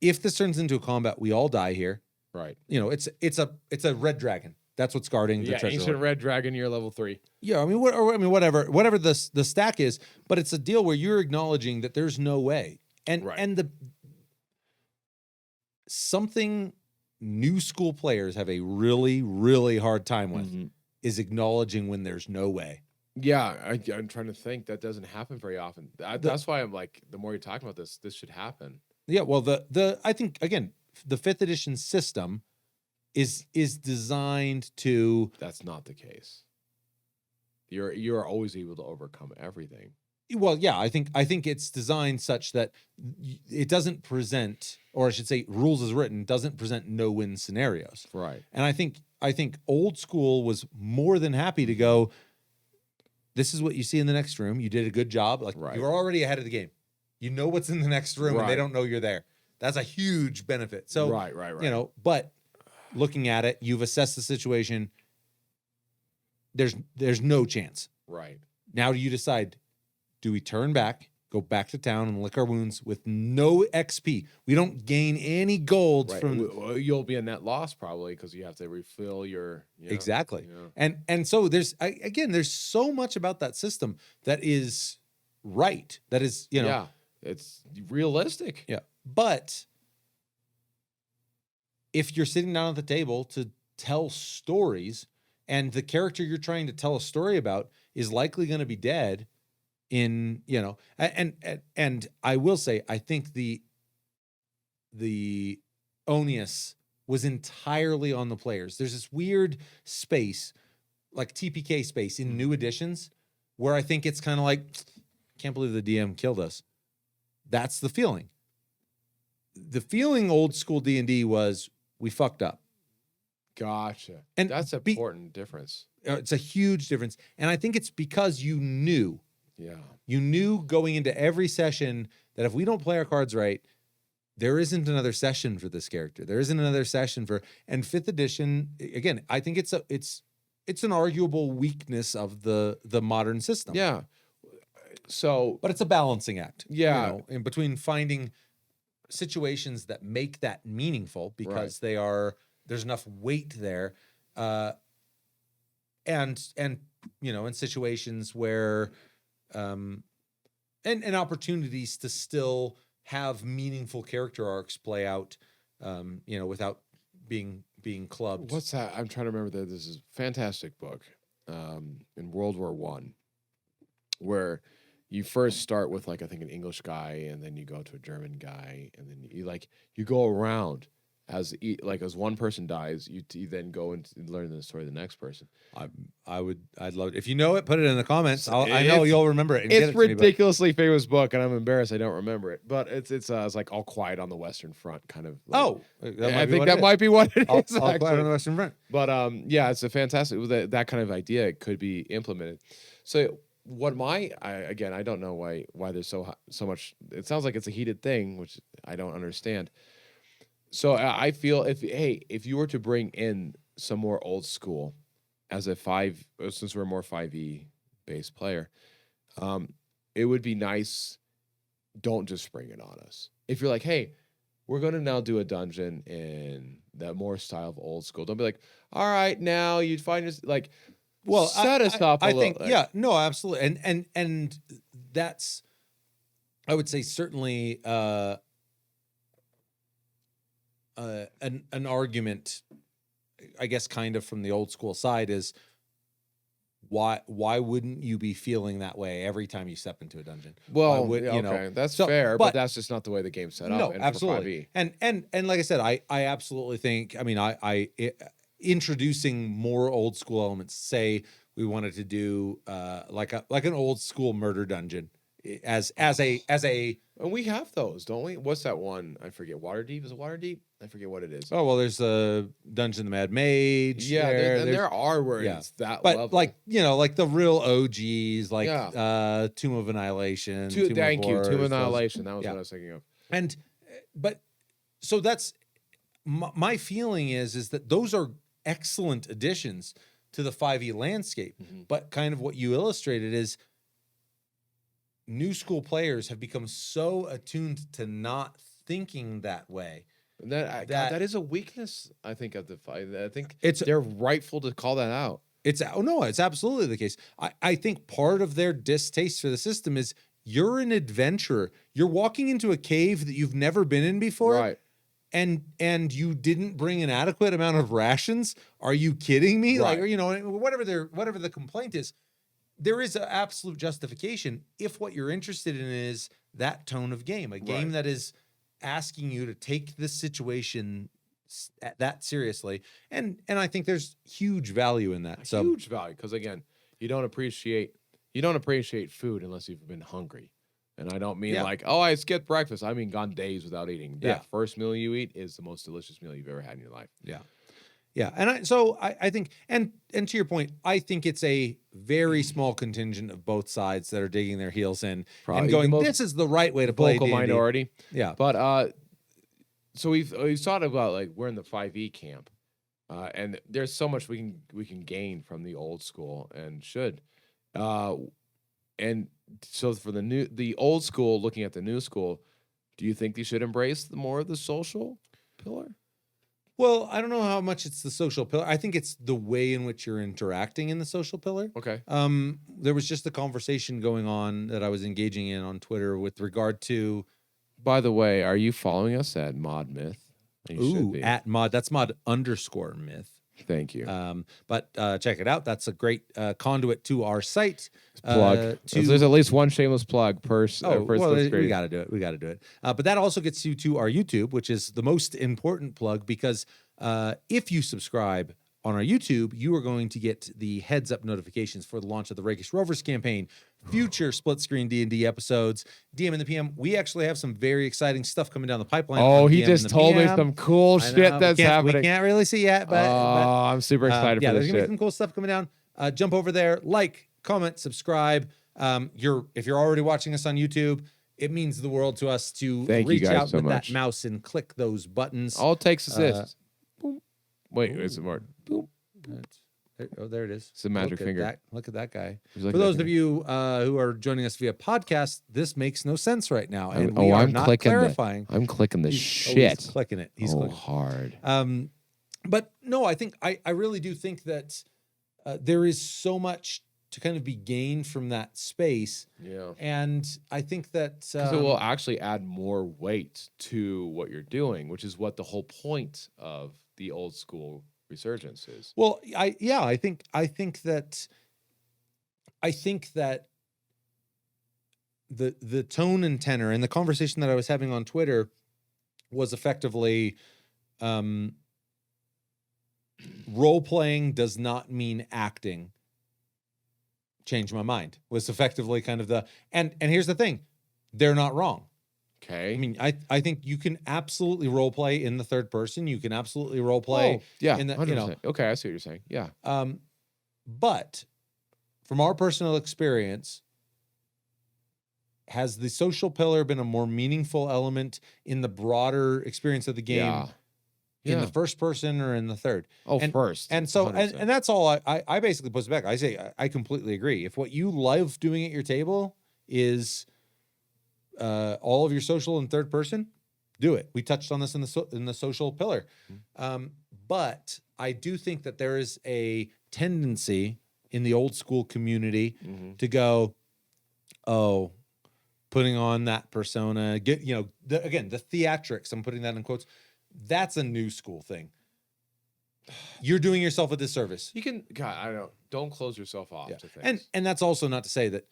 [SPEAKER 1] if this turns into a combat, we all die here.
[SPEAKER 2] Right.
[SPEAKER 1] You know, it's a red dragon. That's what's guarding the treasure.
[SPEAKER 2] Ancient red dragon, you're level 3.
[SPEAKER 1] Yeah, I mean, whatever the stack is, but it's a deal where you're acknowledging that there's no way, and
[SPEAKER 2] Right.
[SPEAKER 1] and something new school players have a really, really hard time with
[SPEAKER 2] Mhm.
[SPEAKER 1] is acknowledging when there's no way.
[SPEAKER 2] Yeah, I'm trying to think. That doesn't happen very often. That's why I'm like, the more you're talking about this should happen.
[SPEAKER 1] Yeah, well, I think again, the 5th edition system is designed to.
[SPEAKER 2] That's not the case. You're always able to overcome everything.
[SPEAKER 1] Well, yeah, I think it's designed such that it doesn't present, or I should say, rules as written doesn't present no-win scenarios.
[SPEAKER 2] Right.
[SPEAKER 1] And I think old school was more than happy to go, this is what you see in the next room. You did a good job. Like,
[SPEAKER 2] Right.
[SPEAKER 1] you're already ahead of the game. You know what's in the next room, and they
[SPEAKER 2] Right.
[SPEAKER 1] don't know you're there. That's a huge benefit. So,
[SPEAKER 2] Right.
[SPEAKER 1] you know, but looking at it, you've assessed the situation. There's no chance.
[SPEAKER 2] Right.
[SPEAKER 1] Now do you decide, do we turn back, go back to town and lick our wounds with no XP? We don't gain any gold
[SPEAKER 2] Right.
[SPEAKER 1] from.
[SPEAKER 2] You'll be a net loss probably because you have to refill your.
[SPEAKER 1] Exactly.
[SPEAKER 2] Yeah.
[SPEAKER 1] And so there's so much about that system that is right. That is, you know.
[SPEAKER 2] Yeah. It's realistic.
[SPEAKER 1] Yeah. But if you're sitting down at the table to tell stories, and the character you're trying to tell a story about is likely going to be dead in, you know, and I will say, I think the onus was entirely on the players. There's this weird space, like TPK space in new editions, where I think it's kind of like, can't believe the DM killed us. That's the feeling. The feeling old school D&D was, we fucked up.
[SPEAKER 2] Gotcha.
[SPEAKER 1] And
[SPEAKER 2] that's an important difference.
[SPEAKER 1] It's a huge difference. And I think it's because you knew going into every session that if we don't play our cards right, there isn't another session for this character. There isn't another session for, and 5th edition, again, I think it's an arguable weakness of the modern system.
[SPEAKER 2] Yeah. So,
[SPEAKER 1] but it's a balancing act.
[SPEAKER 2] Yeah.
[SPEAKER 1] You know, in between finding situations that make that meaningful because there's enough weight there. And you know, in situations where, and opportunities to still have meaningful character arcs play out, you know, without being clubbed.
[SPEAKER 2] What's that? I'm trying to remember that. This is a fantastic book, in World War I, where you first start with, like, I think an English guy, and then you go to a German guy, and then you go around as one person dies, you then go and learn the story of the next person.
[SPEAKER 1] I'd love it. If you know it, put it in the comments. I know you'll remember it. And
[SPEAKER 2] it's ridiculously famous book, and I'm embarrassed I don't remember it. But it's like All Quiet on the Western Front, kind of. I think that might be what it is.
[SPEAKER 1] All Quiet on the Western Front.
[SPEAKER 2] But yeah, it's a fantastic that kind of idea could be implemented. So what I don't know why there's so much. It sounds like it's a heated thing, which I don't understand. So I feel if you were to bring in some more old school as since we're a more 5e based player, it would be nice. Don't just spring it on us. If you're like, hey, we're going to now do a dungeon in that more style of old school. Don't be like, all right, now you'd find like,
[SPEAKER 1] Well,
[SPEAKER 2] set us up a
[SPEAKER 1] I
[SPEAKER 2] little.
[SPEAKER 1] think, yeah, no, absolutely. And that's, I would say, certainly an argument, I guess, kind of from the old school side is why wouldn't you be feeling that way every time you step into a dungeon?
[SPEAKER 2] Well,
[SPEAKER 1] would,
[SPEAKER 2] yeah,
[SPEAKER 1] you know,
[SPEAKER 2] okay, that's
[SPEAKER 1] so-
[SPEAKER 2] fair,
[SPEAKER 1] but-
[SPEAKER 2] but that's just not the way the game's set up.
[SPEAKER 1] No,
[SPEAKER 2] and
[SPEAKER 1] absolutely.
[SPEAKER 2] For 5e.
[SPEAKER 1] And like I said, I absolutely think, I mean, introducing more old school elements, say we wanted to do like an old school murder dungeon as a
[SPEAKER 2] And we have those, don't we? What's that one? I forget. Waterdeep? Is it Waterdeep? I forget what it is.
[SPEAKER 1] oh, well, there's a Dungeon of the Mad Mage.
[SPEAKER 2] Yeah,
[SPEAKER 1] there's,
[SPEAKER 2] there are where
[SPEAKER 1] yeah.
[SPEAKER 2] it's that
[SPEAKER 1] but
[SPEAKER 2] level.
[SPEAKER 1] like, you know, like the real OGs, like
[SPEAKER 2] Yeah.
[SPEAKER 1] Tomb of Annihilation.
[SPEAKER 2] Thank you. Tomb of
[SPEAKER 1] Horrors,
[SPEAKER 2] Annihilation. That was
[SPEAKER 1] yeah.
[SPEAKER 2] what I was thinking of.
[SPEAKER 1] And but so that's my feeling is that those are excellent additions to the 5e landscape.
[SPEAKER 2] Mhm.
[SPEAKER 1] But kind of what you illustrated is new school players have become so attuned to not thinking that way.
[SPEAKER 2] And God, that is a weakness, I think, of the fight. I think they're rightful to call that out.
[SPEAKER 1] It's absolutely the case. I think part of their distaste for the system is you're an adventurer. You're walking into a cave that you've never been in before.
[SPEAKER 2] Right.
[SPEAKER 1] And you didn't bring an adequate amount of rations. Are you kidding me?
[SPEAKER 2] Right.
[SPEAKER 1] Like, or, you know, whatever the complaint is, there is an absolute justification if what you're interested in is that tone of game, a game that is asking you to take this situation that seriously. And I think there's huge value in that. So
[SPEAKER 2] huge value, because again, you don't appreciate food unless you've been hungry. And I don't mean like, oh, I skipped breakfast. I mean, gone days without eating. That first meal you eat is the most delicious meal you've ever had in your life.
[SPEAKER 1] Yeah. Yeah. And I think, and to your point, I think it's a very small contingent of both sides that are digging their heels in and going, this is the right way to play
[SPEAKER 2] vocal
[SPEAKER 1] D&D.
[SPEAKER 2] minority.
[SPEAKER 1] Yeah.
[SPEAKER 2] But so we've thought about, like, we're in the 5e camp. And there's so much we can gain from the old school and should. And so for the old school, looking at the new school, do you think they should embrace more of the social pillar?
[SPEAKER 1] Well, I don't know how much it's the social pillar. I think it's the way in which you're interacting in the social pillar.
[SPEAKER 2] Okay.
[SPEAKER 1] There was just a conversation going on that I was engaging in on Twitter with regard to.
[SPEAKER 2] By the way, are you following us at Mod Myth?
[SPEAKER 1] At Mod. That's Mod_Myth.
[SPEAKER 2] Thank you.
[SPEAKER 1] But check it out. That's a great conduit to our site.
[SPEAKER 2] Plug. There's at least one shameless plug per.
[SPEAKER 1] We got to do it. We got to do it. But that also gets you to our YouTube, which is the most important plug, because if you subscribe on our YouTube, you are going to get the heads up notifications for the launch of the Rakish Rovers campaign, future split screen D&D episodes, DM in the PM. We actually have some very exciting stuff coming down the pipeline.
[SPEAKER 2] Oh, he just told me some cool shit that's happening.
[SPEAKER 1] We can't really see yet, but
[SPEAKER 2] I'm super excited for this
[SPEAKER 1] there's
[SPEAKER 2] shit.
[SPEAKER 1] Gonna be some cool stuff coming down. Jump over there, like, comment, subscribe. If you're already watching us on YouTube, it means the world to us to reach out with that mouse and click those buttons.
[SPEAKER 2] All it takes is this. Boom. Wait, is it more? Boom.
[SPEAKER 1] There it is.
[SPEAKER 2] It's a magic finger.
[SPEAKER 1] Look at that guy.
[SPEAKER 2] For
[SPEAKER 1] those of you who are joining us via podcast, this makes no sense right now. And
[SPEAKER 2] I'm
[SPEAKER 1] not
[SPEAKER 2] clicking
[SPEAKER 1] clarifying.
[SPEAKER 2] I'm clicking the
[SPEAKER 1] He's
[SPEAKER 2] shit.
[SPEAKER 1] Clicking it. He's clicking
[SPEAKER 2] hard.
[SPEAKER 1] But no, I think I really do think that there is so much to kind of be gained from that space.
[SPEAKER 2] Yeah.
[SPEAKER 1] And I think that
[SPEAKER 2] because it will actually add more weight to what you're doing, which is what the whole point of the old school resurgence is.
[SPEAKER 1] Well, I think that the tone and tenor and the conversation that I was having on Twitter was effectively role playing does not mean acting. Change my mind was effectively kind of the and here's the thing, they're not wrong.
[SPEAKER 2] Okay.
[SPEAKER 1] I mean, I think you can absolutely role play in the third person. You can absolutely role play. In the,
[SPEAKER 2] 100%. Okay, I see what you're saying. Yeah.
[SPEAKER 1] But from our personal experience, has the social pillar been a more meaningful element in the broader experience of the game in the first person or in the third?
[SPEAKER 2] First.
[SPEAKER 1] And so, and that's all I basically push back. I say, I completely agree. If what you love doing at your table is all of your social and third person, do it. We touched on this in the social pillar. But I do think that there is a tendency in the old school community
[SPEAKER 2] Mhm.
[SPEAKER 1] to go, oh, putting on that persona, get, again, the theatrics, I'm putting that in quotes. That's a new school thing. You're doing yourself a disservice.
[SPEAKER 2] You can, God, I don't close yourself off to things.
[SPEAKER 1] And that's also not to say that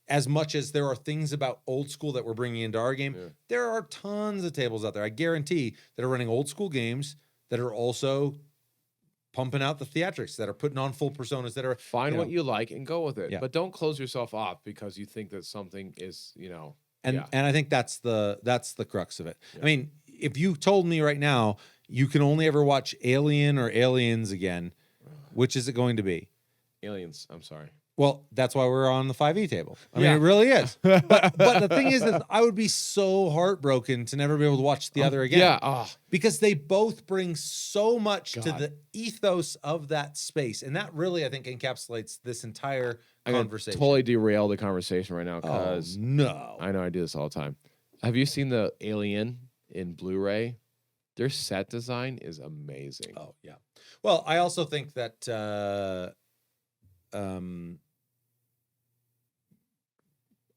[SPEAKER 1] as much as there are things about old school that we're bringing into our game, there are tons of tables out there. I guarantee that are running old school games that are also pumping out the theatrics, that are putting on full personas, that are
[SPEAKER 2] Find what you like and go with it.
[SPEAKER 1] Yeah.
[SPEAKER 2] But don't close yourself off because you think that something is,
[SPEAKER 1] and I think that's the crux of it.
[SPEAKER 2] Yeah.
[SPEAKER 1] I mean, if you told me right now you can only ever watch Alien or Aliens again, which is it going to be?
[SPEAKER 2] Aliens. I'm sorry.
[SPEAKER 1] Well, that's why we're on the 5e table. I mean,
[SPEAKER 2] Yeah.
[SPEAKER 1] it really is. But the thing is that I would be so heartbroken to never be able to watch the other again.
[SPEAKER 2] Yeah.
[SPEAKER 1] Because they both bring so much to
[SPEAKER 2] God.
[SPEAKER 1] the ethos of that space. And that really, I think, encapsulates this entire conversation.
[SPEAKER 2] Totally derail the conversation right now
[SPEAKER 1] Oh,
[SPEAKER 2] because
[SPEAKER 1] no.
[SPEAKER 2] I know I do this all the time. Have you seen the Alien in Blu-ray? Their set design is amazing.
[SPEAKER 1] Oh, yeah. Well, I also think that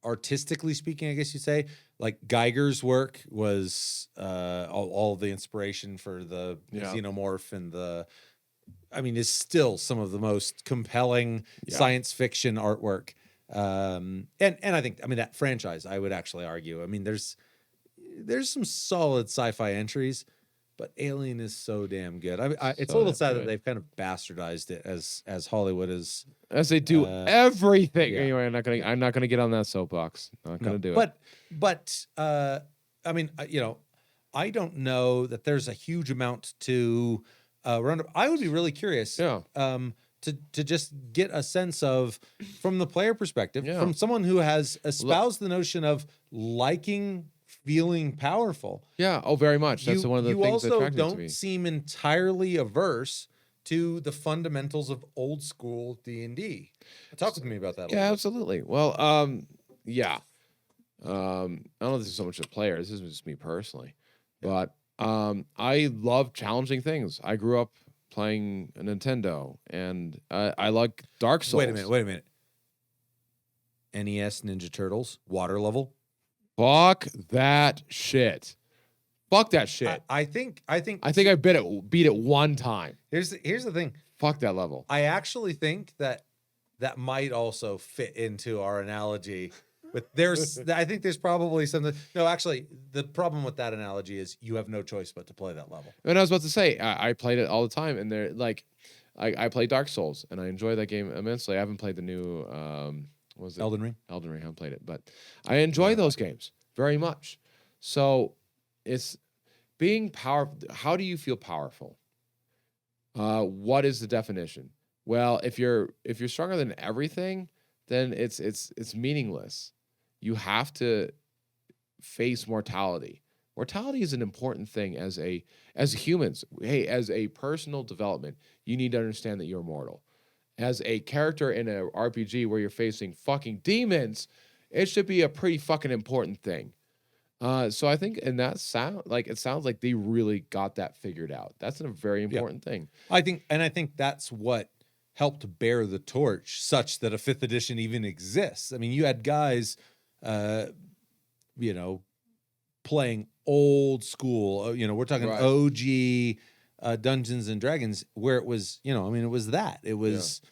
[SPEAKER 1] artistically speaking, I guess you'd say, like Geiger's work was all the inspiration for the xenomorph and is still some of the most compelling science fiction artwork. And I think, that franchise, I would actually argue, there's some solid sci-fi entries, but Alien is so damn good. It's a little sad that they've kind of bastardized it as Hollywood is,
[SPEAKER 2] as they do everything.
[SPEAKER 1] Yeah.
[SPEAKER 2] Anyway, I'm not gonna get on that soapbox. Not gonna do it.
[SPEAKER 1] But I don't know that there's a huge amount to round up. I would be really curious. To just get a sense of, from the player perspective, from someone who has espoused the notion of feeling powerful.
[SPEAKER 2] Yeah. Oh, very much. That's one of the things that attracted
[SPEAKER 1] you
[SPEAKER 2] me.
[SPEAKER 1] also don't seem entirely averse to the fundamentals of old school D&D. Talk with me about that.
[SPEAKER 2] Yeah, absolutely. Well, yeah. I don't know if this is so much the players. This is just me personally, but I love challenging things. I grew up playing a Nintendo, and I like Dark Souls.
[SPEAKER 1] Wait a minute. NES Ninja Turtles water level.
[SPEAKER 2] Fuck that shit. Fuck that shit.
[SPEAKER 1] I think
[SPEAKER 2] I beat it one time.
[SPEAKER 1] Here's the thing.
[SPEAKER 2] Fuck that level.
[SPEAKER 1] I actually think that might also fit into our analogy. But I think there's probably something. No, actually, the problem with that analogy is you have no choice but to play that level.
[SPEAKER 2] And I was about to say, I played it all the time, and they're like, I play Dark Souls, and I enjoy that game immensely. I haven't played the new, what was it?
[SPEAKER 1] Elden Ring.
[SPEAKER 2] Elden Ring, I haven't played it, but I enjoy those games very much. So it's being powerful. How do you feel powerful? What is the definition? Well, if you're stronger than everything, then it's meaningless. You have to face mortality. Mortality is an important thing as humans. Hey, as a personal development, you need to understand that you're mortal. As a character in an RPG where you're facing fucking demons, it should be a pretty fucking important thing. So I think in that it sounds like they really got that figured out. That's a very important thing.
[SPEAKER 1] I think that's what helped bear the torch such that a 5th edition even exists. I mean, you had guys, playing old school, we're talking OG Dungeons and Dragons, where it was, it was that. It was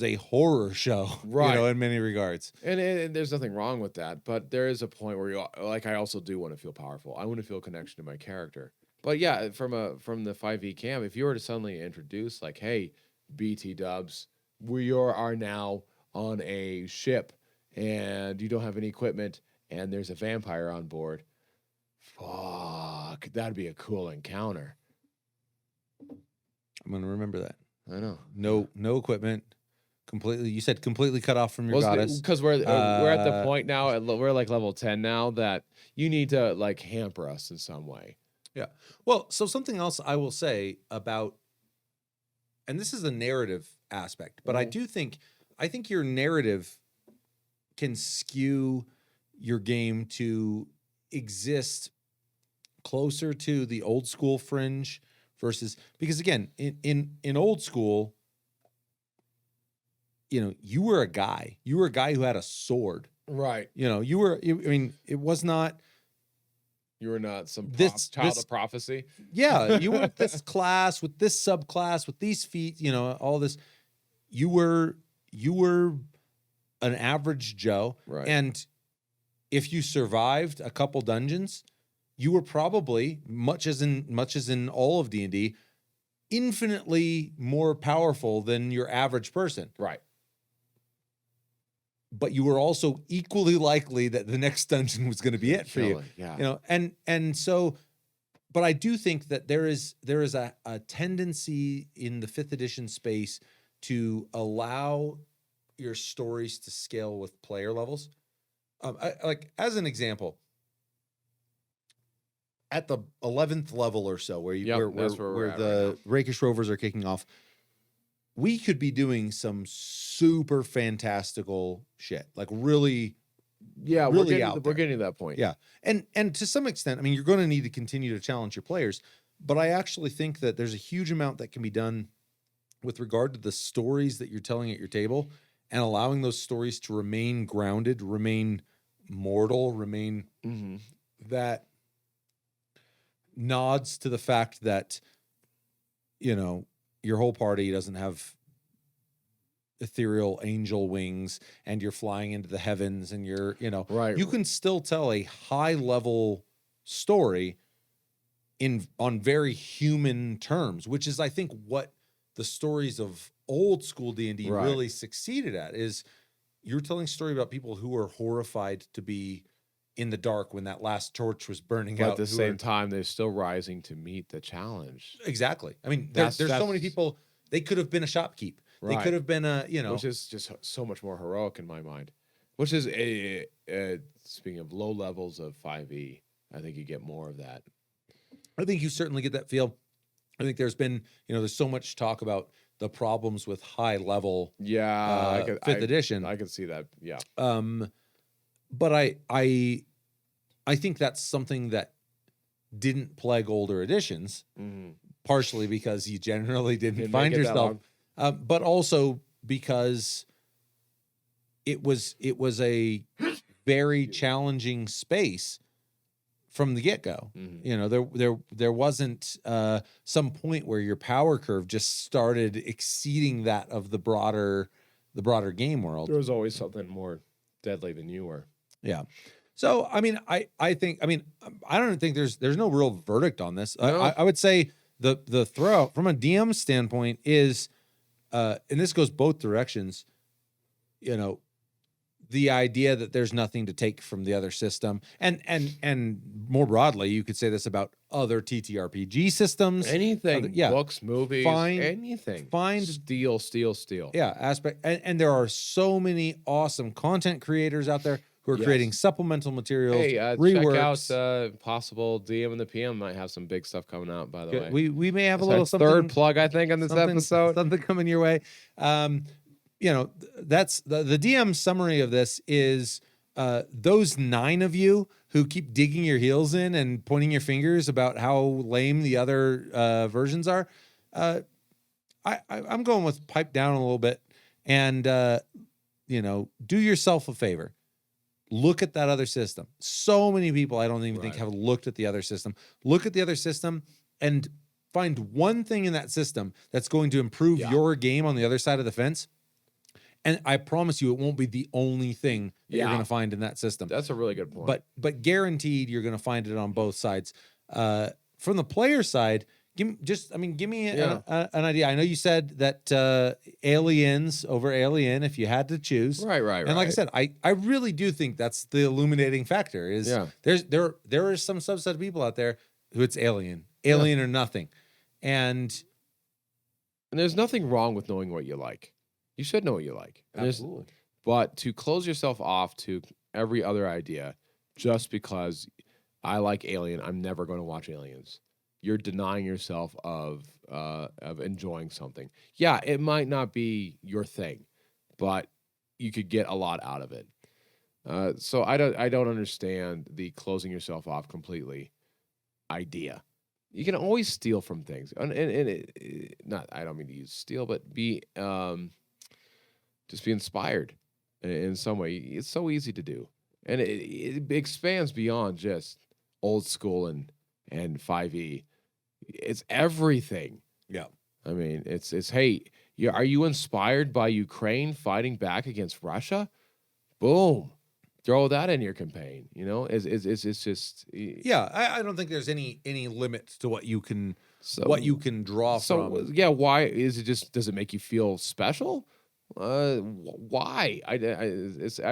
[SPEAKER 1] a horror show, in many regards.
[SPEAKER 2] And there's nothing wrong with that, but there is a point where I also do want to feel powerful. I want to feel a connection to my character. But yeah, from the 5e camp, if you were to suddenly introduce like, hey, BT dubs, we are now on a ship and you don't have any equipment and there's a vampire on board. Fuck, that'd be a cool encounter.
[SPEAKER 1] I'm going to remember that.
[SPEAKER 2] I know.
[SPEAKER 1] No equipment. Completely. You said completely cut off from your goddess.
[SPEAKER 2] Because we're at the point now, we're like level 10 now, that you need to like hamper us in some way.
[SPEAKER 1] Yeah. Well, so something else I will say about, and this is a narrative aspect, but I think your narrative can skew your game to exist closer to the old school fringe versus, because again, in old school, you were a guy. You were a guy who had a sword.
[SPEAKER 2] Right.
[SPEAKER 1] I mean, it was not
[SPEAKER 2] You were not some child
[SPEAKER 1] this
[SPEAKER 2] of prophecy.
[SPEAKER 1] yeah, you were with this class, with this subclass, with these feet, all this. You were an average Joe.
[SPEAKER 2] Right.
[SPEAKER 1] And if you survived a couple dungeons, you were probably, much as in all of D&D, infinitely more powerful than your average person.
[SPEAKER 2] Right.
[SPEAKER 1] But you were also equally likely that the next dungeon was going to be it for you.
[SPEAKER 2] Yeah.
[SPEAKER 1] And so, but I do think that there is a tendency in the 5th edition space to allow your stories to scale with player levels. Like as an example, at the 11th level or so, where the Rakish Rovers are kicking off, we could be doing some super fantastical shit, like really,
[SPEAKER 2] really
[SPEAKER 1] out there.
[SPEAKER 2] We're getting to that point.
[SPEAKER 1] Yeah, and to some extent, I mean, you're going to need to continue to challenge your players, but I actually think that there's a huge amount that can be done with regard to the stories that you're telling at your table, and allowing those stories to remain grounded, remain mortal, remain that nods to the fact that, your whole party doesn't have ethereal angel wings and you're flying into the heavens and you're,
[SPEAKER 2] right.
[SPEAKER 1] You can still tell a high level story on very human terms, which is, I think, what the stories of old school D&D really succeeded at. Is you're telling a story about people who are horrified to be in the dark when that last torch was burning out.
[SPEAKER 2] At the same time, they're still rising to meet the challenge.
[SPEAKER 1] Exactly. I mean, there's so many people. They could have been a shopkeep. They could have been
[SPEAKER 2] which is just so much more heroic in my mind. Which is speaking of low levels of 5e, I think you get more of that.
[SPEAKER 1] I think you certainly get that feel. I think there's been, there's so much talk about the problems with high level.
[SPEAKER 2] Yeah,
[SPEAKER 1] 5th edition.
[SPEAKER 2] I can see that. Yeah.
[SPEAKER 1] But I think that's something that didn't plague older editions, partially because you generally didn't find yourself, but also because it was a very challenging space from the get-go. There wasn't some point where your power curve just started exceeding that of the broader game world.
[SPEAKER 2] There was always something more deadly than you were.
[SPEAKER 1] Yeah. So, I mean, I don't think there's no real verdict on this.
[SPEAKER 2] No.
[SPEAKER 1] I would say the throw out from a DM standpoint is, and this goes both directions, the idea that there's nothing to take from the other system, and more broadly, you could say this about other TTRPG systems,
[SPEAKER 2] anything, books, movies, anything. Steal.
[SPEAKER 1] Yeah, and there are so many awesome content creators out there who are creating supplemental materials.
[SPEAKER 2] Hey,
[SPEAKER 1] reworks.
[SPEAKER 2] Check out possible DM and the PM might have some big stuff coming out. By the way,
[SPEAKER 1] we may have a little something,
[SPEAKER 2] third plug, I think, on this episode.
[SPEAKER 1] Something coming your way. That's the DM summary of this is those 9 of you who keep digging your heels in and pointing your fingers about how lame the other versions are. I'm going with pipe down a little bit and do yourself a favor. Look at that other system. So many people I don't even think have looked at the other system. Look at the other system and find one thing in that system that's going to improve your game on the other side of the fence. And I promise you, it won't be the only thing that you're going to find in that system.
[SPEAKER 2] That's a really good point.
[SPEAKER 1] But guaranteed, you're going to find it on both sides. From the player side, give me an idea. I know you said that Aliens over Alien, if you had to choose,
[SPEAKER 2] right.
[SPEAKER 1] And like I said, I really do think that's the illuminating factor. Is there are some subset of people out there who it's Alien or nothing, and
[SPEAKER 2] there's nothing wrong with knowing what you like. You should know what you like.
[SPEAKER 1] Absolutely.
[SPEAKER 2] But to close yourself off to every other idea just because I like Alien, I'm never going to watch Aliens. You're denying yourself of enjoying something. Yeah, it might not be your thing, but you could get a lot out of it. So I don't understand the closing yourself off completely idea. You can always steal from things, and I don't mean to use steal, but be just be inspired in some way. It's so easy to do, and it expands beyond just old school and 5e. It's everything.
[SPEAKER 1] Yeah.
[SPEAKER 2] I mean, it's hey, are you inspired by Ukraine fighting back against Russia? Boom. Throw that in your campaign. You know, it's just
[SPEAKER 1] Yeah, I don't think there's any limits to what you can draw
[SPEAKER 2] so
[SPEAKER 1] from.
[SPEAKER 2] yeah, why is it just does it make you feel special? Why? I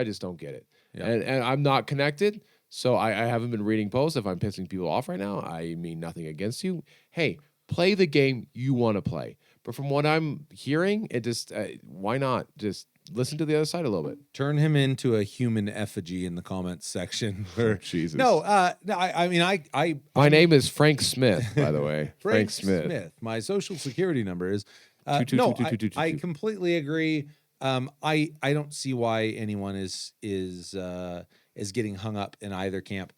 [SPEAKER 2] just don't get it.
[SPEAKER 1] Yeah.
[SPEAKER 2] And I'm not connected, so I haven't been reading posts. If I'm pissing people off right now, I mean nothing against you. Hey, play the game you want to play. But from what I'm hearing, it just why not just listen to the other side a little bit?
[SPEAKER 1] Turn him into a human effigy in the comments section. Or,
[SPEAKER 2] Jesus.
[SPEAKER 1] no, I mean,
[SPEAKER 2] my name is Frank Smith, by the way.
[SPEAKER 1] Frank
[SPEAKER 2] Smith.
[SPEAKER 1] My social security number is. I completely agree. I don't see why anyone is getting hung up in either camp.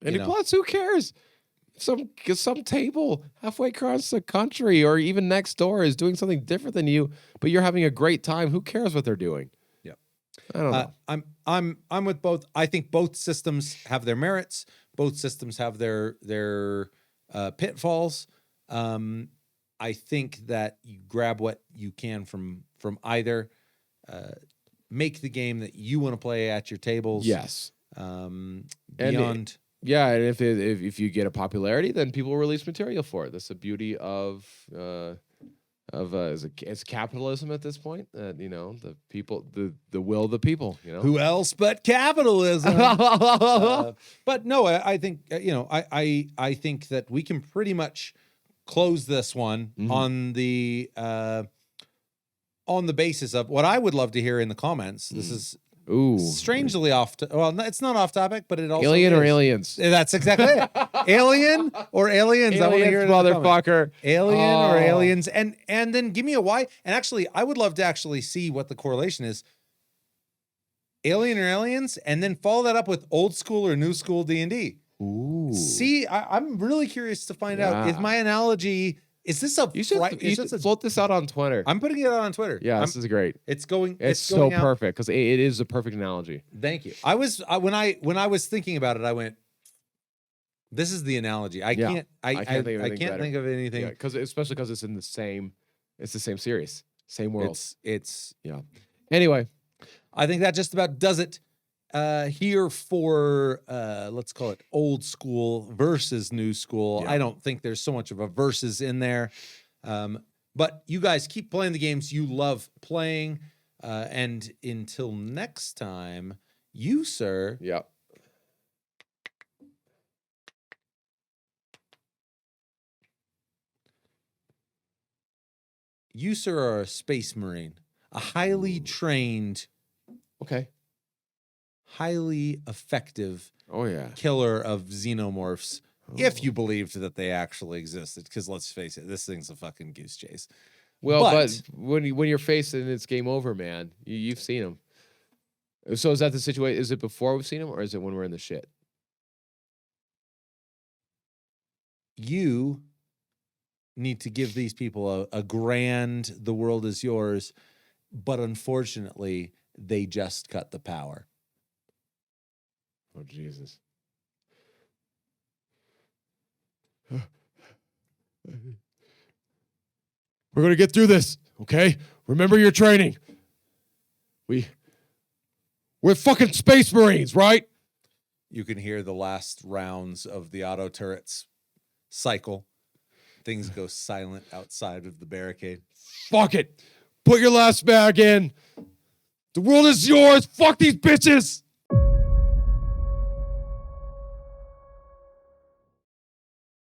[SPEAKER 2] And plus, who cares? Some table halfway across the country or even next door is doing something different than you, but you're having a great time. Who cares what they're doing?
[SPEAKER 1] Yeah,
[SPEAKER 2] I don't know.
[SPEAKER 1] I'm with both. I think both systems have their merits. Both systems have their pitfalls. I think that you grab what you can from either. Make the game that you want to play at your tables.
[SPEAKER 2] Yes.
[SPEAKER 1] Beyond.
[SPEAKER 2] Yeah, and if you get a popularity, then people will release material for it. That's the beauty of it's capitalism at this point. The people, the will of the people.
[SPEAKER 1] Who else but capitalism? But no, I think I think that we can pretty much close this one on the basis of what I would love to hear in the comments. This is.
[SPEAKER 2] Ooh,
[SPEAKER 1] strangely well, it's not off topic, but it also
[SPEAKER 2] alien
[SPEAKER 1] is.
[SPEAKER 2] Or aliens.
[SPEAKER 1] That's exactly it. Alien or aliens. I want to hear it,
[SPEAKER 2] motherfucker.
[SPEAKER 1] Alien or aliens, and then give me a why. And actually, I would love to actually see what the correlation is. Alien or aliens, and then follow that up with old school or new school D&D.
[SPEAKER 2] Ooh.
[SPEAKER 1] See, I'm really curious to find out. Is my analogy? Is this a?
[SPEAKER 2] You should float this out on Twitter.
[SPEAKER 1] I'm putting it out on Twitter.
[SPEAKER 2] Yeah, this is great.
[SPEAKER 1] It's going.
[SPEAKER 2] It's so perfect because it is a perfect analogy.
[SPEAKER 1] Thank you. When I was thinking about it, I went, "This is the analogy." I can't think of anything.
[SPEAKER 2] Yeah, especially because it's the same series, same world.
[SPEAKER 1] It's
[SPEAKER 2] yeah. Anyway,
[SPEAKER 1] I think that just about does it. Here for let's call it old school versus new school.
[SPEAKER 2] Yeah.
[SPEAKER 1] I don't think there's so much of a versus in there. But you guys keep playing the games you love playing. And until next time, you, sir.
[SPEAKER 2] Yeah.
[SPEAKER 1] You, sir, are a space marine, a highly trained.
[SPEAKER 2] Okay.
[SPEAKER 1] Highly effective killer of xenomorphs, if you believed that they actually existed. Because let's face it, this thing's a fucking goose chase.
[SPEAKER 2] Well, but when you're facing it's game over, man. You've seen them. So is that the situation? Is it before we've seen them, or is it when we're in the shit?
[SPEAKER 1] You need to give these people a grand "the world is yours," but unfortunately, they just cut the power.
[SPEAKER 2] Oh, Jesus. We're going to get through this, okay? Remember your training. We're fucking Space Marines, right?
[SPEAKER 1] You can hear the last rounds of the auto turrets cycle. Things go silent outside of the barricade.
[SPEAKER 2] Fuck it. Put your last bag in. The world is yours. Fuck these bitches.